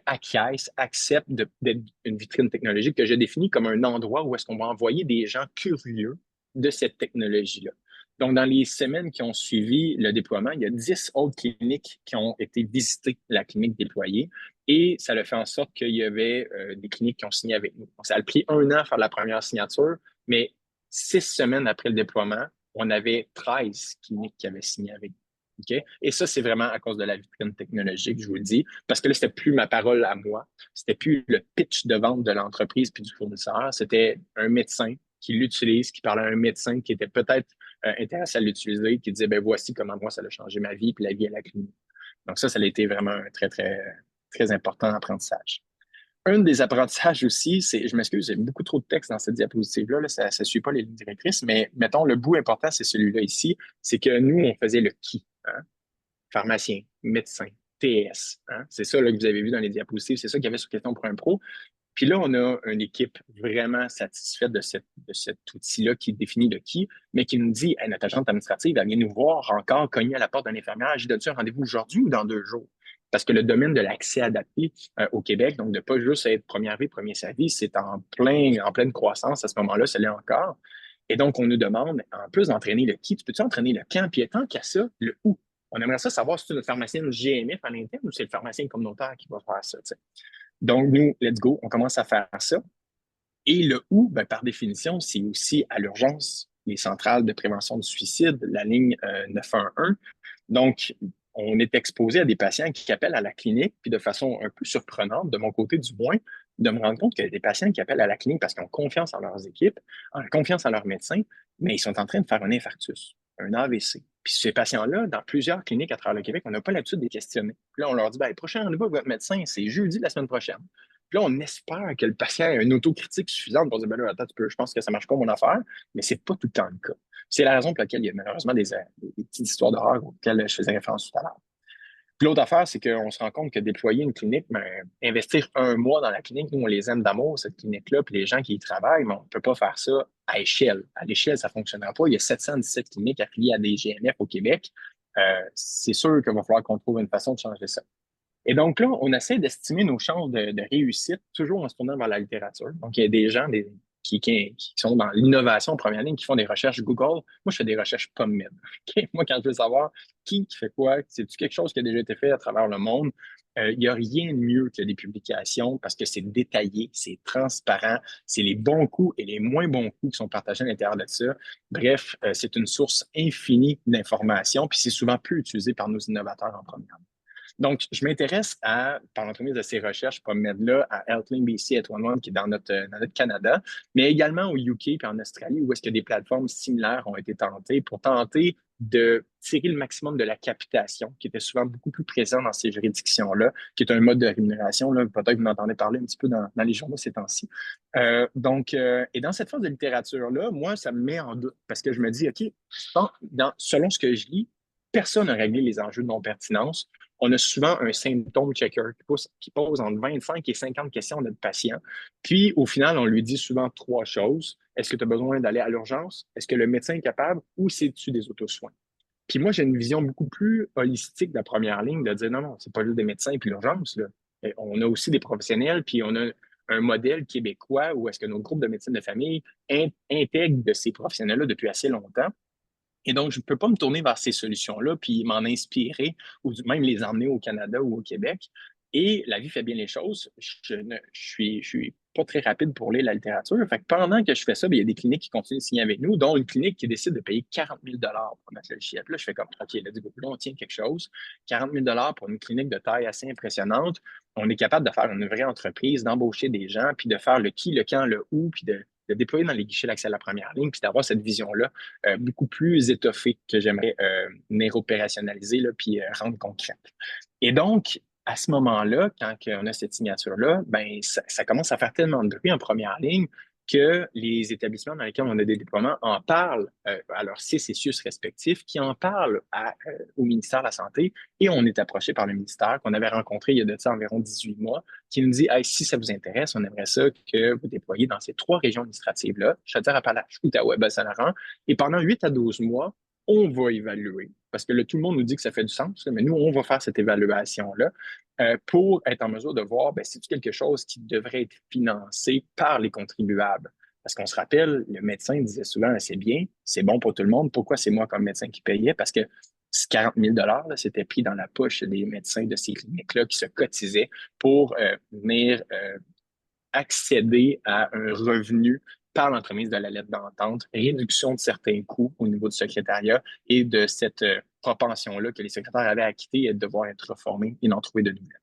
B: acquiesce, accepte d'être une vitrine technologique que je définis comme un endroit où est-ce qu'on va envoyer des gens curieux de cette technologie-là. Donc, dans les semaines qui ont suivi le déploiement, il y a 10 autres cliniques qui ont été visitées, la clinique déployée, et ça a fait en sorte qu'il y avait des cliniques qui ont signé avec nous. Donc, ça a pris 1 an à faire la première signature, mais 6 semaines après le déploiement, on avait 13 cliniques qui avaient signé avec nous. Okay? Et ça, c'est vraiment à cause de la vitrine technologique, je vous le dis, parce que là, c'était plus ma parole à moi, c'était plus le pitch de vente de l'entreprise puis du fournisseur, c'était un médecin qui l'utilise, qui parlait à un médecin qui était peut-être intéressé à l'utiliser, qui disait, ben voici comment moi, ça a changé ma vie puis la vie à la clinique. Donc ça a été vraiment un très, très, très important apprentissage. Un des apprentissages aussi, c'est, je m'excuse, j'ai beaucoup trop de texte dans cette diapositive-là, là, ça ne suit pas les lignes directrices, mais mettons, le bout important, c'est celui-là ici, c'est que nous, on faisait le qui. Hein? Pharmacien, médecin, TS. Hein? C'est ça là, que vous avez vu dans les diapositives, c'est ça qu'il y avait sur Question pour un pro. Puis là, on a une équipe vraiment satisfaite de cet outil-là qui définit le qui, mais qui nous dit, hey, notre agente administrative, elle vient nous voir encore cogner à la porte d'un infirmière. J'ai donné un rendez-vous aujourd'hui ou dans 2 jours? Parce que le domaine de l'accès adapté au Québec, donc de ne pas juste être première vie, premier service, c'est en pleine croissance à ce moment-là, ça l'est encore. Et donc, on nous demande, en plus d'entraîner le qui, tu peux-tu entraîner le quand? Puis tant qu'à ça, le où. On aimerait ça savoir si c'est notre pharmacienne GMF à l'interne ou c'est le pharmacien communautaire qui va faire ça. T'sais. Donc, nous, let's go, on commence à faire ça. Et le où, ben, par définition, c'est aussi à l'urgence, les centrales de prévention du suicide, la ligne 911. Donc, on est exposé à des patients qui appellent à la clinique, puis de façon un peu surprenante, de mon côté du moins, de me rendre compte qu'il y a des patients qui appellent à la clinique parce qu'ils ont confiance en leurs équipes, en confiance en leurs médecins, mais ils sont en train de faire un infarctus, un AVC. Puis ces patients-là, dans plusieurs cliniques à travers le Québec, on n'a pas l'habitude de les questionner. Puis là, on leur dit, ben, prochain rendez-vous avec votre médecin, c'est jeudi de la semaine prochaine. Puis là, on espère que le patient ait une autocritique suffisante pour dire, ben là, attends, je pense que ça marche pas mon affaire, mais c'est pas tout le temps le cas. C'est la raison pour laquelle il y a malheureusement des petites histoires d'horreur auxquelles je faisais référence tout à l'heure. Puis l'autre affaire, c'est qu'on se rend compte que déployer une clinique, ben, investir 1 mois dans la clinique, nous, on les aime d'amour, cette clinique-là, puis les gens qui y travaillent, mais on ne peut pas faire ça à échelle. À l'échelle, ça ne fonctionnera pas. Il y a 717 cliniques affiliées à des GMF au Québec. C'est sûr qu'il va falloir qu'on trouve une façon de changer ça. Et donc là, on essaie d'estimer nos chances de réussite, toujours en se tournant vers la littérature. Donc, il y a des gens qui sont dans l'innovation en première ligne, qui font des recherches Google. Moi, je fais des recherches PubMed. Okay? Moi, quand je veux savoir qui fait quoi, c'est-tu quelque chose qui a déjà été fait à travers le monde, il n'y a rien de mieux que des publications parce que c'est détaillé, c'est transparent, c'est les bons coups et les moins bons coups qui sont partagés à l'intérieur de ça. Bref, c'est une source infinie d'informations, puis c'est souvent peu utilisé par nos innovateurs en première ligne. Donc, je m'intéresse par l'entremise de ces recherches, pour mettre là, à Healthline BC at One One, qui est dans notre Canada, mais également au UK et en Australie, où est-ce que des plateformes similaires ont été tentées pour tenter de tirer le maximum de la capitation, qui était souvent beaucoup plus présent dans ces juridictions-là, qui est un mode de rémunération. Là, peut-être que vous en entendez parler un petit peu dans les journaux ces temps-ci. Et dans cette phase de littérature-là, moi, ça me met en doute parce que je me dis, OK, selon ce que je lis, personne n'a réglé les enjeux de non-pertinence. On a souvent un symptôme checker qui pose entre 25 et 50 questions à notre patient. Puis, au final, on lui dit souvent 3 choses. Est-ce que tu as besoin d'aller à l'urgence? Est-ce que le médecin est capable? Ou c'est-tu des autosoins? Puis moi, j'ai une vision beaucoup plus holistique de la première ligne, de dire non, non, c'est pas juste des médecins et puis l'urgence. Là. Et on a aussi des professionnels, puis on a un modèle québécois où est-ce que notre groupe de médecine de famille intègre de ces professionnels-là depuis assez longtemps. Et donc, je ne peux pas me tourner vers ces solutions-là puis m'en inspirer ou même les emmener au Canada ou au Québec. Et la vie fait bien les choses. Je suis pas très rapide pour lire la littérature. Fait que pendant que je fais ça, bien, il y a des cliniques qui continuent de signer avec nous, dont une clinique qui décide de payer 40 000 pour mettre le chiffre. Là, je fais comme, OK, là, on tient quelque chose. 40 000 pour une clinique de taille assez impressionnante. On est capable de faire une vraie entreprise, d'embaucher des gens, puis de faire le qui, le quand, le où, puis de déployer dans les guichets l'accès à la première ligne, puis d'avoir cette vision-là beaucoup plus étoffée que j'aimerais opérationnaliser là, puis rendre concrète. Et donc, à ce moment-là, quand on a cette signature-là, ben, ça commence à faire tellement de bruit en première ligne que les établissements dans lesquels on a des déploiements en parlent à leurs CCCIUS respectifs, qui en parlent au ministère de la Santé, et on est approché par le ministère qu'on avait rencontré il y a de ça environ 18 mois, qui nous dit hey, si ça vous intéresse, on aimerait ça que vous déployiez dans ces 3 régions administratives-là, Chaudière-Appalaches, Outaouais, Bas-Saint-Laurent, et pendant 8 à 12 mois, on va évaluer. Parce que là, tout le monde nous dit que ça fait du sens, mais nous, on va faire cette évaluation-là pour être en mesure de voir ben, c'est quelque chose qui devrait être financé par les contribuables. Parce qu'on se rappelle, le médecin disait souvent c'est bien, c'est bon pour tout le monde. Pourquoi c'est moi comme médecin qui payais? Parce que 40 000 c'était pris dans la poche des médecins de ces cliniques-là qui se cotisaient pour venir accéder à un revenu par l'entremise de la lettre d'entente, réduction de certains coûts au niveau du secrétariat et de cette propension-là que les secrétaires avaient à quitter et de devoir être reformés et d'en trouver de nouvelles.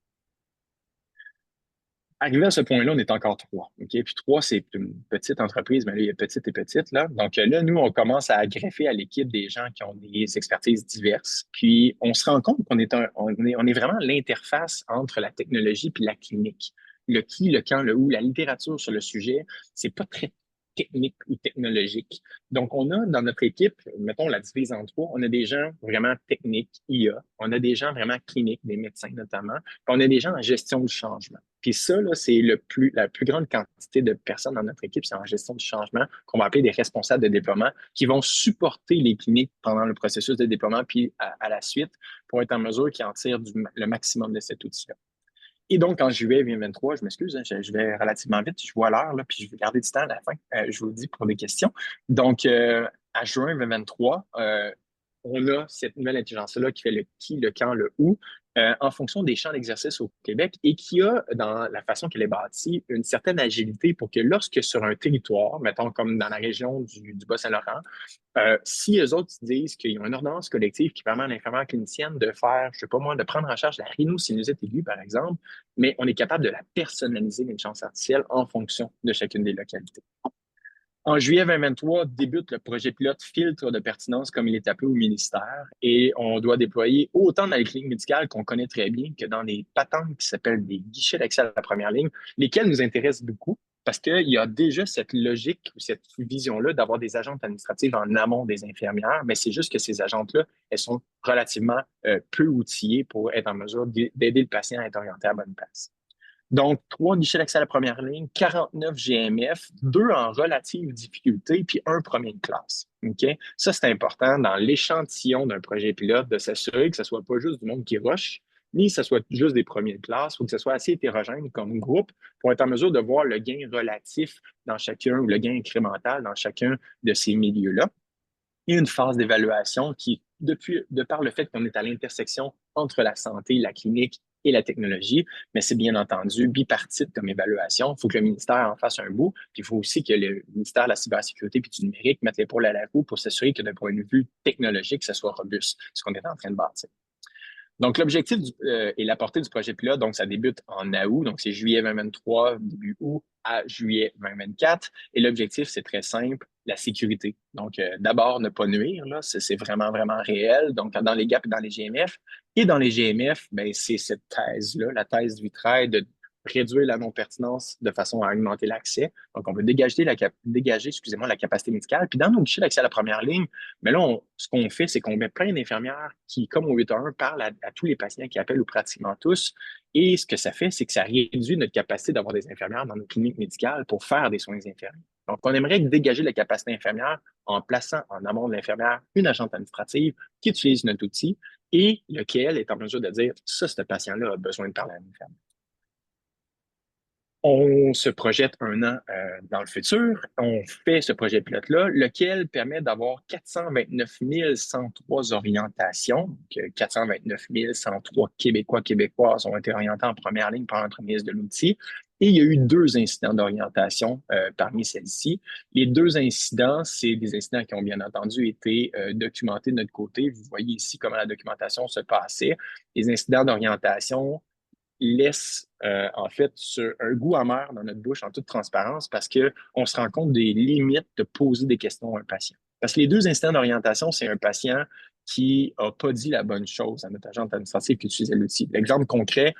B: Arrivé à ce point-là, on est encore 3. Okay? Puis 3, c'est une petite entreprise, mais là, il y a petite et petite. Là. Donc là, nous, on commence à greffer à l'équipe des gens qui ont des expertises diverses. Puis on se rend compte qu'on est, on est vraiment l'interface entre la technologie et la clinique. Le qui, le quand, le où, la littérature sur le sujet, c'est pas très techniques ou technologiques. Donc, on a dans notre équipe, mettons, on la divise en trois, on a des gens vraiment techniques, IA, on a des gens vraiment cliniques, des médecins notamment, puis on a des gens en gestion du changement. Puis ça, là, c'est la plus grande quantité de personnes dans notre équipe, c'est en gestion du changement, qu'on va appeler des responsables de déploiement, qui vont supporter les cliniques pendant le processus de déploiement, puis à la suite, pour être en mesure qu'ils en tirent le maximum de cet outil-là. Et donc, en juillet 2023, je m'excuse, hein, je vais relativement vite, je vois l'heure, là, puis je vais garder du temps à la fin, je vous le dis pour des questions. Donc, à juin 2023, on a cette nouvelle intelligence-là qui fait le qui, le quand, le où, en fonction des champs d'exercice au Québec et qui a, dans la façon qu'elle est bâtie, une certaine agilité pour que lorsque sur un territoire, mettons comme dans la région du Bas-Saint-Laurent, si eux autres disent qu'ils ont une ordonnance collective qui permet à l'infirmière clinicienne de faire, je sais pas moi, de prendre en charge la rhinocynusite aiguë, par exemple, mais on est capable de la personnaliser, l'intelligence artificielle, en fonction de chacune des localités. En juillet 2023, débute le projet pilote filtre de pertinence, comme il est appelé au ministère, et on doit déployer autant dans les cliniques médicales qu'on connaît très bien que dans des patentes qui s'appellent des guichets d'accès à la première ligne, lesquels nous intéressent beaucoup parce qu'il y a déjà cette logique ou cette vision-là d'avoir des agentes administratives en amont des infirmières, mais c'est juste que ces agentes-là, elles sont relativement peu outillées pour être en mesure d'aider le patient à être orienté à la bonne place. Donc, 3 guichets d'accès à la première ligne, 49 GMF, 2 en relative difficulté, puis un premier de classe. OK? Ça, c'est important dans l'échantillon d'un projet pilote de s'assurer que ce ne soit pas juste du monde qui rush, ni que ce soit juste des premiers de classe, ou que ce soit assez hétérogène comme groupe pour être en mesure de voir le gain relatif dans chacun ou le gain incrémental dans chacun de ces milieux-là. Et une phase d'évaluation qui, de par le fait qu'on est à l'intersection entre la santé, la clinique et la technologie, mais c'est bien entendu bipartite comme évaluation. Il faut que le ministère en fasse un bout, puis il faut aussi que le ministère de la cybersécurité et du numérique mette l'épaule à la roue pour s'assurer que d'un point de vue technologique, ça soit robuste, ce qu'on est en train de bâtir. Donc, l'objectif et la portée du projet pilote, donc ça débute en août, donc c'est juillet 2023, début août à juillet 2024. Et l'objectif, c'est très simple, la sécurité. Donc, d'abord, ne pas nuire, là, c'est vraiment, vraiment réel. Donc, dans les GAP et dans les GMF. Et dans les GMF, ben, c'est cette thèse-là, la thèse du travail de réduire la non-pertinence de façon à augmenter l'accès. Donc, on veut dégager, excusez-moi, la capacité médicale. Puis dans nos guichets d'accès à la première ligne, mais là, ce qu'on fait, c'est qu'on met plein d'infirmières qui, comme au 8-1, parlent à tous les patients qui appellent ou pratiquement tous. Et ce que ça fait, c'est que ça réduit notre capacité d'avoir des infirmières dans nos cliniques médicales pour faire des soins infirmiers. Donc, on aimerait dégager la capacité infirmière en plaçant en amont de l'infirmière une agente administrative qui utilise notre outil et lequel est en mesure de dire, ça, ce patient-là a besoin de parler à l'infirmière. On se projette un an dans le futur. On fait ce projet pilote-là, lequel permet d'avoir 429 103 orientations. Donc, 429 103 Québécois, Québécoises ont été orientés en première ligne par l'entremise de l'outil. Et il y a eu 2 incidents d'orientation parmi celles-ci. Les 2 incidents, c'est des incidents qui ont bien entendu été documentés de notre côté. Vous voyez ici comment la documentation se passait. Les incidents d'orientation laisse en fait un goût amer dans notre bouche en toute transparence parce qu'on se rend compte des limites de poser des questions à un patient. Parce que les 2 instants d'orientation, c'est un patient qui n'a pas dit la bonne chose à notre agent administratif qui utilisait l'outil. L'exemple concret,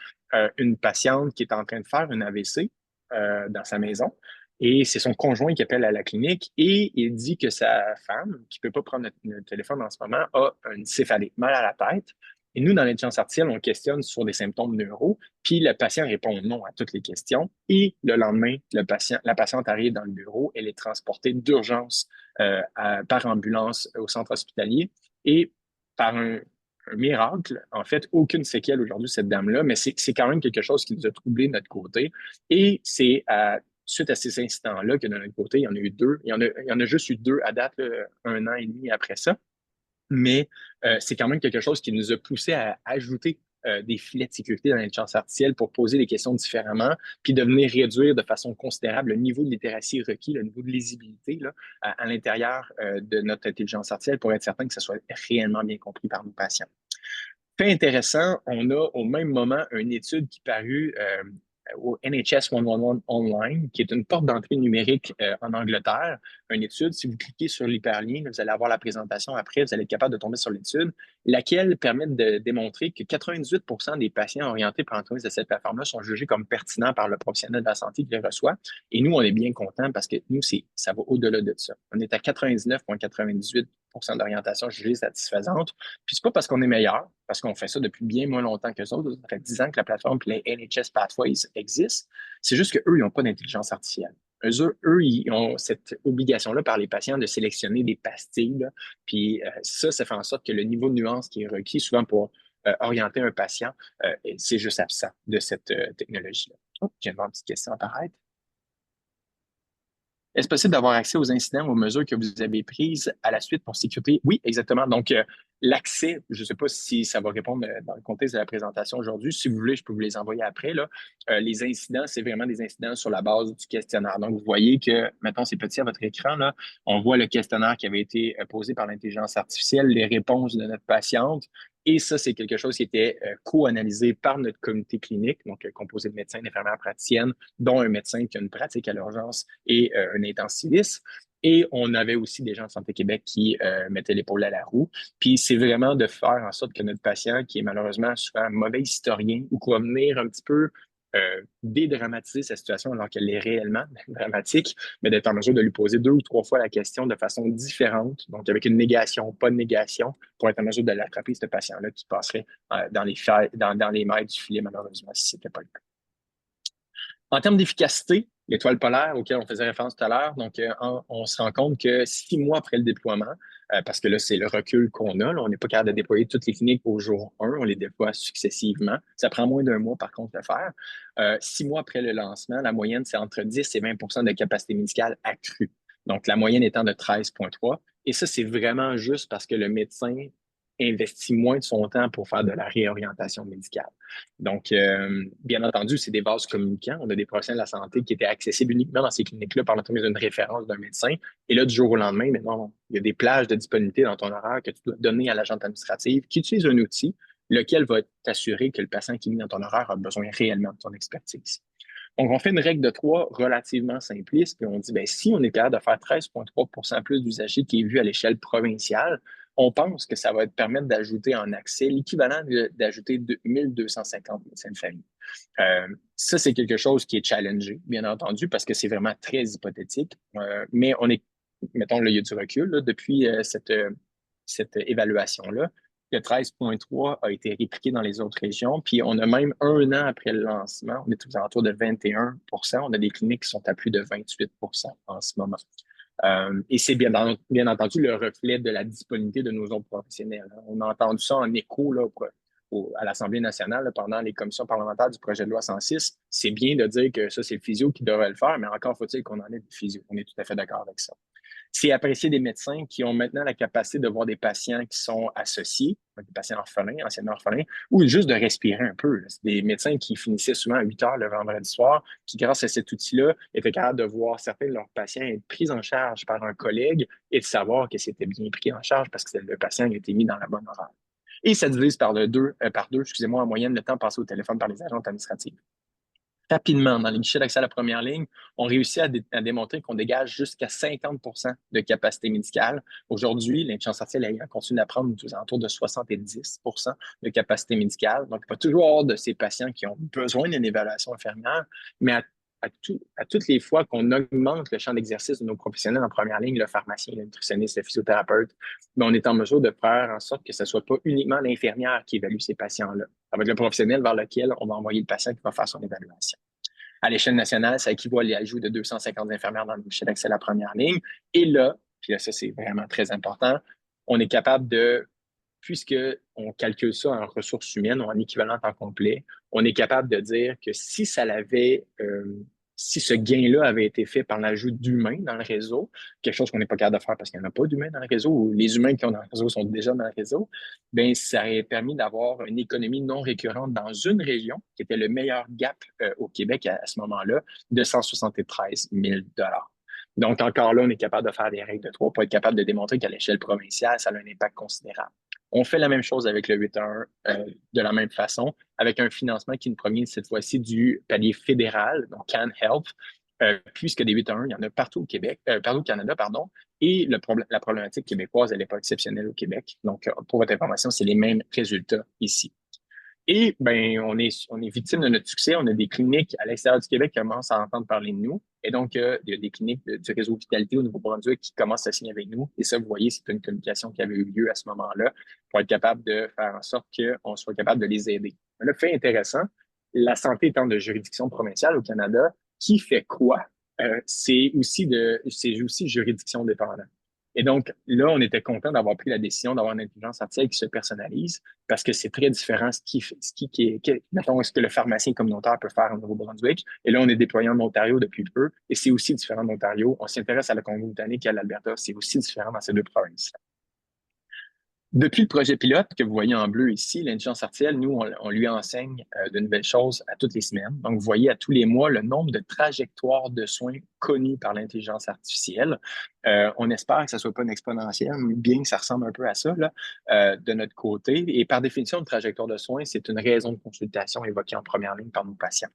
B: une patiente qui est en train de faire une AVC dans sa maison et c'est son conjoint qui appelle à la clinique et il dit que sa femme, qui ne peut pas prendre notre téléphone en ce moment, a une céphalée, mal à la tête. Et nous, dans l'intelligence artificielle, on questionne sur des symptômes neuro, puis le patient répond non à toutes les questions. Et le lendemain, la patiente arrive dans le bureau, elle est transportée d'urgence par ambulance au centre hospitalier. Et par un miracle, en fait, aucune séquelle aujourd'hui, cette dame-là, mais c'est quand même quelque chose qui nous a troublé de notre côté. Et c'est suite à ces incidents-là que de notre côté, il y en a eu 2. Il y en a juste eu 2 à date, là, 1 an et demi après ça. Mais c'est quand même quelque chose qui nous a poussé à ajouter des filets de sécurité dans l'intelligence artificielle pour poser les questions différemment, puis de venir réduire de façon considérable le niveau de littératie requis, le niveau de lisibilité là, à l'intérieur de notre intelligence artificielle pour être certain que ça soit réellement bien compris par nos patients. Fait intéressant, on a au même moment une étude qui parut au NHS 111 Online, qui est une porte d'entrée numérique en Angleterre, une étude. Si vous cliquez sur l'hyperlien, vous allez avoir la présentation après, vous allez être capable de tomber sur l'étude, laquelle permet de démontrer que 98% des patients orientés par l'entremise de cette plateforme-là sont jugés comme pertinents par le professionnel de la santé qui les reçoit. Et nous, on est bien contents parce que nous, ça va au-delà de ça. On est à 99,98% d'orientation jugée satisfaisante. Puis c'est pas parce qu'on est meilleur, parce qu'on fait ça depuis bien moins longtemps que les autres. Ça fait 10 ans que la plateforme et les NHS Pathways existent. C'est juste qu'eux, ils n'ont pas d'intelligence artificielle. Eux, ils ont cette obligation-là par les patients de sélectionner des pastilles. Là. Puis ça fait en sorte que le niveau de nuance qui est requis souvent pour orienter un patient, c'est juste absent de cette technologie-là. Oh, je viens de voir une petite question apparaître. Est-ce possible d'avoir accès aux incidents, aux mesures que vous avez prises à la suite pour sécurité? Oui, exactement. Donc, l'accès, je ne sais pas si ça va répondre dans le contexte de la présentation aujourd'hui. Si vous voulez, je peux vous les envoyer après. Là. Les incidents, c'est vraiment des incidents sur la base du questionnaire. Donc, vous voyez que, maintenant, c'est petit à votre écran. Là, on voit le questionnaire qui avait été posé par l'intelligence artificielle, les réponses de notre patiente. Et ça, c'est quelque chose qui était co-analysé par notre comité clinique, donc composé de médecins, d'infirmières praticiennes, dont un médecin qui a une pratique à l'urgence et un intensiviste. Et on avait aussi des gens de Santé Québec qui mettaient l'épaule à la roue. Puis c'est vraiment de faire en sorte que notre patient, qui est malheureusement souvent un mauvais historien ou qui va venir un petit peu dédramatiser sa situation alors qu'elle est réellement dramatique, mais d'être en mesure de lui poser 2 ou 3 fois la question de façon différente, donc avec une négation, pas de négation, pour être en mesure de l'attraper, ce patient-là qui passerait dans les mailles du filet, malheureusement, si ce n'était pas le cas. En termes d'efficacité, l'étoile polaire auquel on faisait référence tout à l'heure, donc on se rend compte que 6 mois après le déploiement, parce que là, c'est le recul qu'on a, là, on n'est pas capable de déployer toutes les cliniques au jour 1, on les déploie successivement. Ça prend moins d'1 mois, par contre, de faire. 6 mois après le lancement, la moyenne, c'est entre 10 et 20 de capacité médicale accrue. Donc, la moyenne étant de 13,3. Et ça, c'est vraiment juste parce que le médecin investit moins de son temps pour faire de la réorientation médicale. Donc, bien entendu, c'est des vases communicants. On a des professionnels de la santé qui étaient accessibles uniquement dans ces cliniques-là par l'entremise d'une référence d'un médecin. Et là, du jour au lendemain, maintenant, il y a des plages de disponibilité dans ton horaire que tu dois donner à l'agente administrative qui utilise un outil, lequel va t'assurer que le patient qui est mis dans ton horaire a besoin réellement de ton expertise. Donc, on fait une règle de 3 relativement simpliste, puis on dit, ben, si on est capable de faire 13,3 plus d'usagers qui est vu à l'échelle provinciale, on pense que ça va te permettre d'ajouter en accès l'équivalent d'ajouter 1250 médecins de famille. Ça, c'est quelque chose qui est challengé, bien entendu, parce que c'est vraiment très hypothétique. Mais on est, mettons, là, il y a du recul là, depuis cette évaluation-là. Le 13,3 a été répliqué dans les autres régions. Puis on a même 1 an après le lancement, on est aux alentours de 21%. On a des cliniques qui sont à plus de 28% en ce moment. Et c'est bien entendu le reflet de la disponibilité de nos autres professionnels. On a entendu ça en écho là, à l'Assemblée nationale là, pendant les commissions parlementaires du projet de loi 106. C'est bien de dire que ça, c'est le physio qui devrait le faire, mais encore faut-il qu'on en ait des physio. On est tout à fait d'accord avec ça. C'est apprécié des médecins qui ont maintenant la capacité de voir des patients qui sont associés, des patients orphelins, anciennement orphelins, ou juste de respirer un peu. C'est des médecins qui finissaient souvent à 8 heures le vendredi soir, qui, grâce à cet outil-là, étaient capables de voir certains de leurs patients être pris en charge par un collègue et de savoir que c'était bien pris en charge parce que le patient a été mis dans la bonne horaire. Et ça divise par deux, excusez-moi, en moyenne, le temps passé au téléphone par les agents administratifs. Rapidement, dans les guichets d'accès à la première ligne, on réussit à démontrer qu'on dégage jusqu'à 50% de capacité médicale. Aujourd'hui, l'intelligence artificielle continue d'apprendre aux alentours de 70% de capacité médicale. Donc, il va toujours avoir de ces patients qui ont besoin d'une évaluation infirmière, mais à toutes les fois qu'on augmente le champ d'exercice de nos professionnels en première ligne, le pharmacien, le nutritionniste, le physiothérapeute, ben, on est en mesure de faire en sorte que ce ne soit pas uniquement l'infirmière qui évalue ces patients-là. Avec le professionnel vers lequel on va envoyer le patient qui va faire son évaluation. À l'échelle nationale, ça équivaut à l'ajout de 250 infirmières dans le guichet d'accès à la première ligne. Et là, puis là, ça, c'est vraiment très important, on est capable de, puisqu'on calcule ça en ressources humaines ou en équivalent temps complet, on est capable de dire que si si ce gain-là avait été fait par l'ajout d'humains dans le réseau, quelque chose qu'on n'est pas capable de faire parce qu'il n'y en a pas d'humains dans le réseau, ou les humains qui ont dans le réseau sont déjà dans le réseau, bien, ça aurait permis d'avoir une économie non récurrente dans une région, qui était le meilleur gap au Québec à ce moment-là, de 173 000 $. Donc, encore là, on est capable de faire des règles de 3 pour être capable de démontrer qu'à l'échelle provinciale, ça a un impact considérable. On fait la même chose avec le 8-1 de la même façon, avec un financement qui nous provient cette fois-ci du palier fédéral, donc Can Help, puisque des 8 à 1, il y en a partout au Québec, partout au Canada, pardon, et la problématique québécoise, elle n'est pas exceptionnelle au Québec. Donc, pour votre information, c'est les mêmes résultats ici. Et ben, on est victime de notre succès. On a des cliniques à l'extérieur du Québec qui commencent à entendre parler de nous. Et donc, il y a des cliniques du réseau Vitalité au Nouveau-Brunswick qui commencent à signer avec nous. Et ça, vous voyez, c'est une communication qui avait eu lieu à ce moment-là pour être capable de faire en sorte qu'on soit capable de les aider. Le fait intéressant, la santé étant de juridiction provinciale au Canada, qui fait quoi? C'est aussi juridiction dépendante. Et donc, là, on était content d'avoir pris la décision d'avoir une intelligence artificielle qui se personnalise parce que c'est très différent mettons, ce que le pharmacien communautaire peut faire au Nouveau-Brunswick. Et là, on est déployé en Ontario depuis peu et c'est aussi différent en Ontario. On s'intéresse à la Colombie-Britannique et à l'Alberta. C'est aussi différent dans ces deux provinces. Depuis le projet pilote que vous voyez en bleu ici, l'intelligence artificielle, nous, on lui enseigne de nouvelles choses à toutes les semaines. Donc, vous voyez à tous les mois le nombre de trajectoires de soins connues par l'intelligence artificielle. On espère que ça ne soit pas une exponentielle, mais bien que ça ressemble un peu à ça là, de notre côté. Et par définition, une trajectoire de soins, c'est une raison de consultation évoquée en première ligne par nos patients.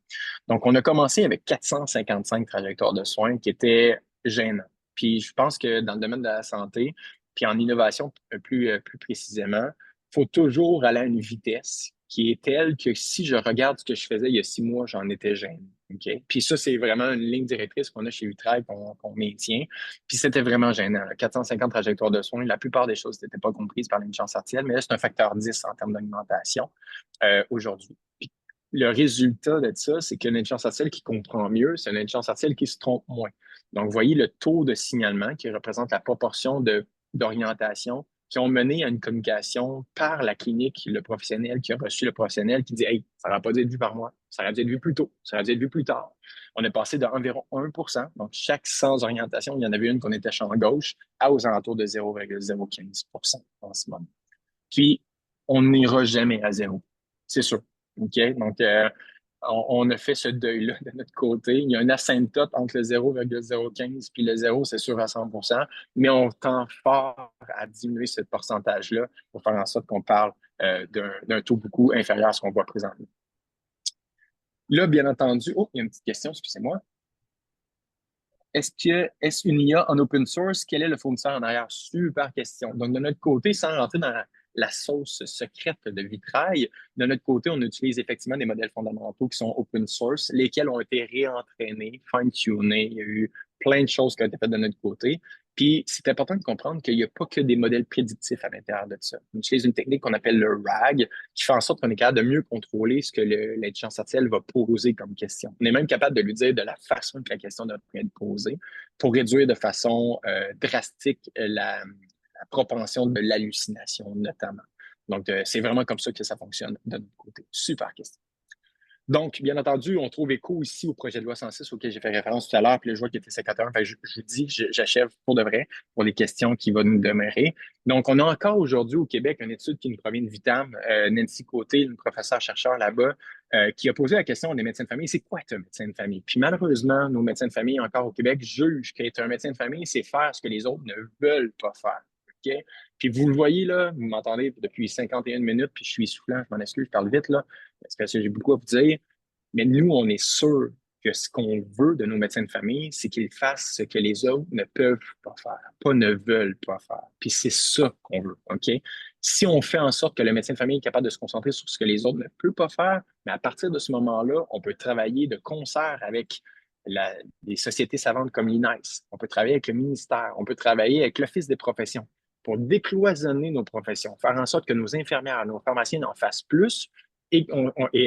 B: Donc, on a commencé avec 455 trajectoires de soins qui étaient gênantes. Puis, je pense que dans le domaine de la santé, puis en innovation, plus précisément, il faut toujours aller à une vitesse qui est telle que si je regarde ce que je faisais il y a 6 mois, j'en étais gêné. Okay? Puis ça, c'est vraiment une ligne directrice qu'on a chez Vitrail, qu'on maintient. Puis c'était vraiment gênant. 450 trajectoires de soins, la plupart des choses n'étaient pas comprises par l'intelligence artificielle, mais là, c'est un facteur 10 en termes d'augmentation aujourd'hui. Puis le résultat de ça, c'est qu'une intelligence artificielle qui comprend mieux, c'est une intelligence artificielle qui se trompe moins. Donc, vous voyez le taux de signalement qui représente la proportion d'orientation qui ont mené à une communication par la clinique, le professionnel qui a reçu le professionnel qui dit Hey, ça n'aurait pas dû être vu par moi, ça aurait dû être vu plus tôt, ça aurait dû être vu plus tard. On est passé d'environ 1%, donc chaque 100 orientations, il y en avait une qu'on était champ gauche, à aux alentours de 0,015% en ce moment. Puis, on n'ira jamais à zéro, c'est sûr. OK? Donc, on a fait ce deuil-là de notre côté. Il y a un asymptote entre le 0,015 puis le 0, c'est sûr à 100%, mais on tend fort à diminuer ce pourcentage-là pour faire en sorte qu'on parle d'un taux beaucoup inférieur à ce qu'on voit présentement. Là, bien entendu, il y a une petite question, excusez-moi. Est-ce une IA en open source? Quel est le fournisseur en arrière? Super question. Donc, de notre côté, sans rentrer dans la sauce secrète de Vitrail, de notre côté, on utilise effectivement des modèles fondamentaux qui sont open source, lesquels ont été réentraînés, fine-tunés. Il y a eu plein de choses qui ont été faites de notre côté. Puis, c'est important de comprendre qu'il n'y a pas que des modèles prédictifs à l'intérieur de ça. On utilise une technique qu'on appelle le RAG, qui fait en sorte qu'on est capable de mieux contrôler ce que l'intelligence artificielle va poser comme question. On est même capable de lui dire de la façon que la question doit être posée pour réduire de façon drastique la propension de l'hallucination, notamment. Donc, c'est vraiment comme ça que ça fonctionne de notre côté. Super question. Donc, bien entendu, on trouve écho ici au projet de loi 106 auquel j'ai fait référence tout à l'heure, puis le joueur qui était sécateur. Fait je vous dis, j'achève pour de vrai pour les questions qui vont nous demeurer. Donc, on a encore aujourd'hui au Québec une étude qui nous provient de Vitam, Nancy Côté, une professeure-chercheur là-bas, qui a posé la question des médecins de famille, c'est quoi être un médecin de famille? Puis malheureusement, nos médecins de famille encore au Québec jugent qu'être un médecin de famille, c'est faire ce que les autres ne veulent pas faire. Okay? Puis vous le voyez là, vous m'entendez depuis 51 minutes, puis je suis soufflant, je m'en excuse, je parle vite là, parce que j'ai beaucoup à vous dire. Mais nous, on est sûr que ce qu'on veut de nos médecins de famille, c'est qu'ils fassent ce que les autres ne peuvent pas faire, pas ne veulent pas faire. Puis c'est ça qu'on veut, OK? Si on fait en sorte que le médecin de famille est capable de se concentrer sur ce que les autres ne peuvent pas faire, mais à partir de ce moment-là, on peut travailler de concert avec les sociétés savantes comme l'INES, on peut travailler avec le ministère, on peut travailler avec l'Office des professions pour décloisonner nos professions, faire en sorte que nos infirmières, nos pharmaciens en fassent plus et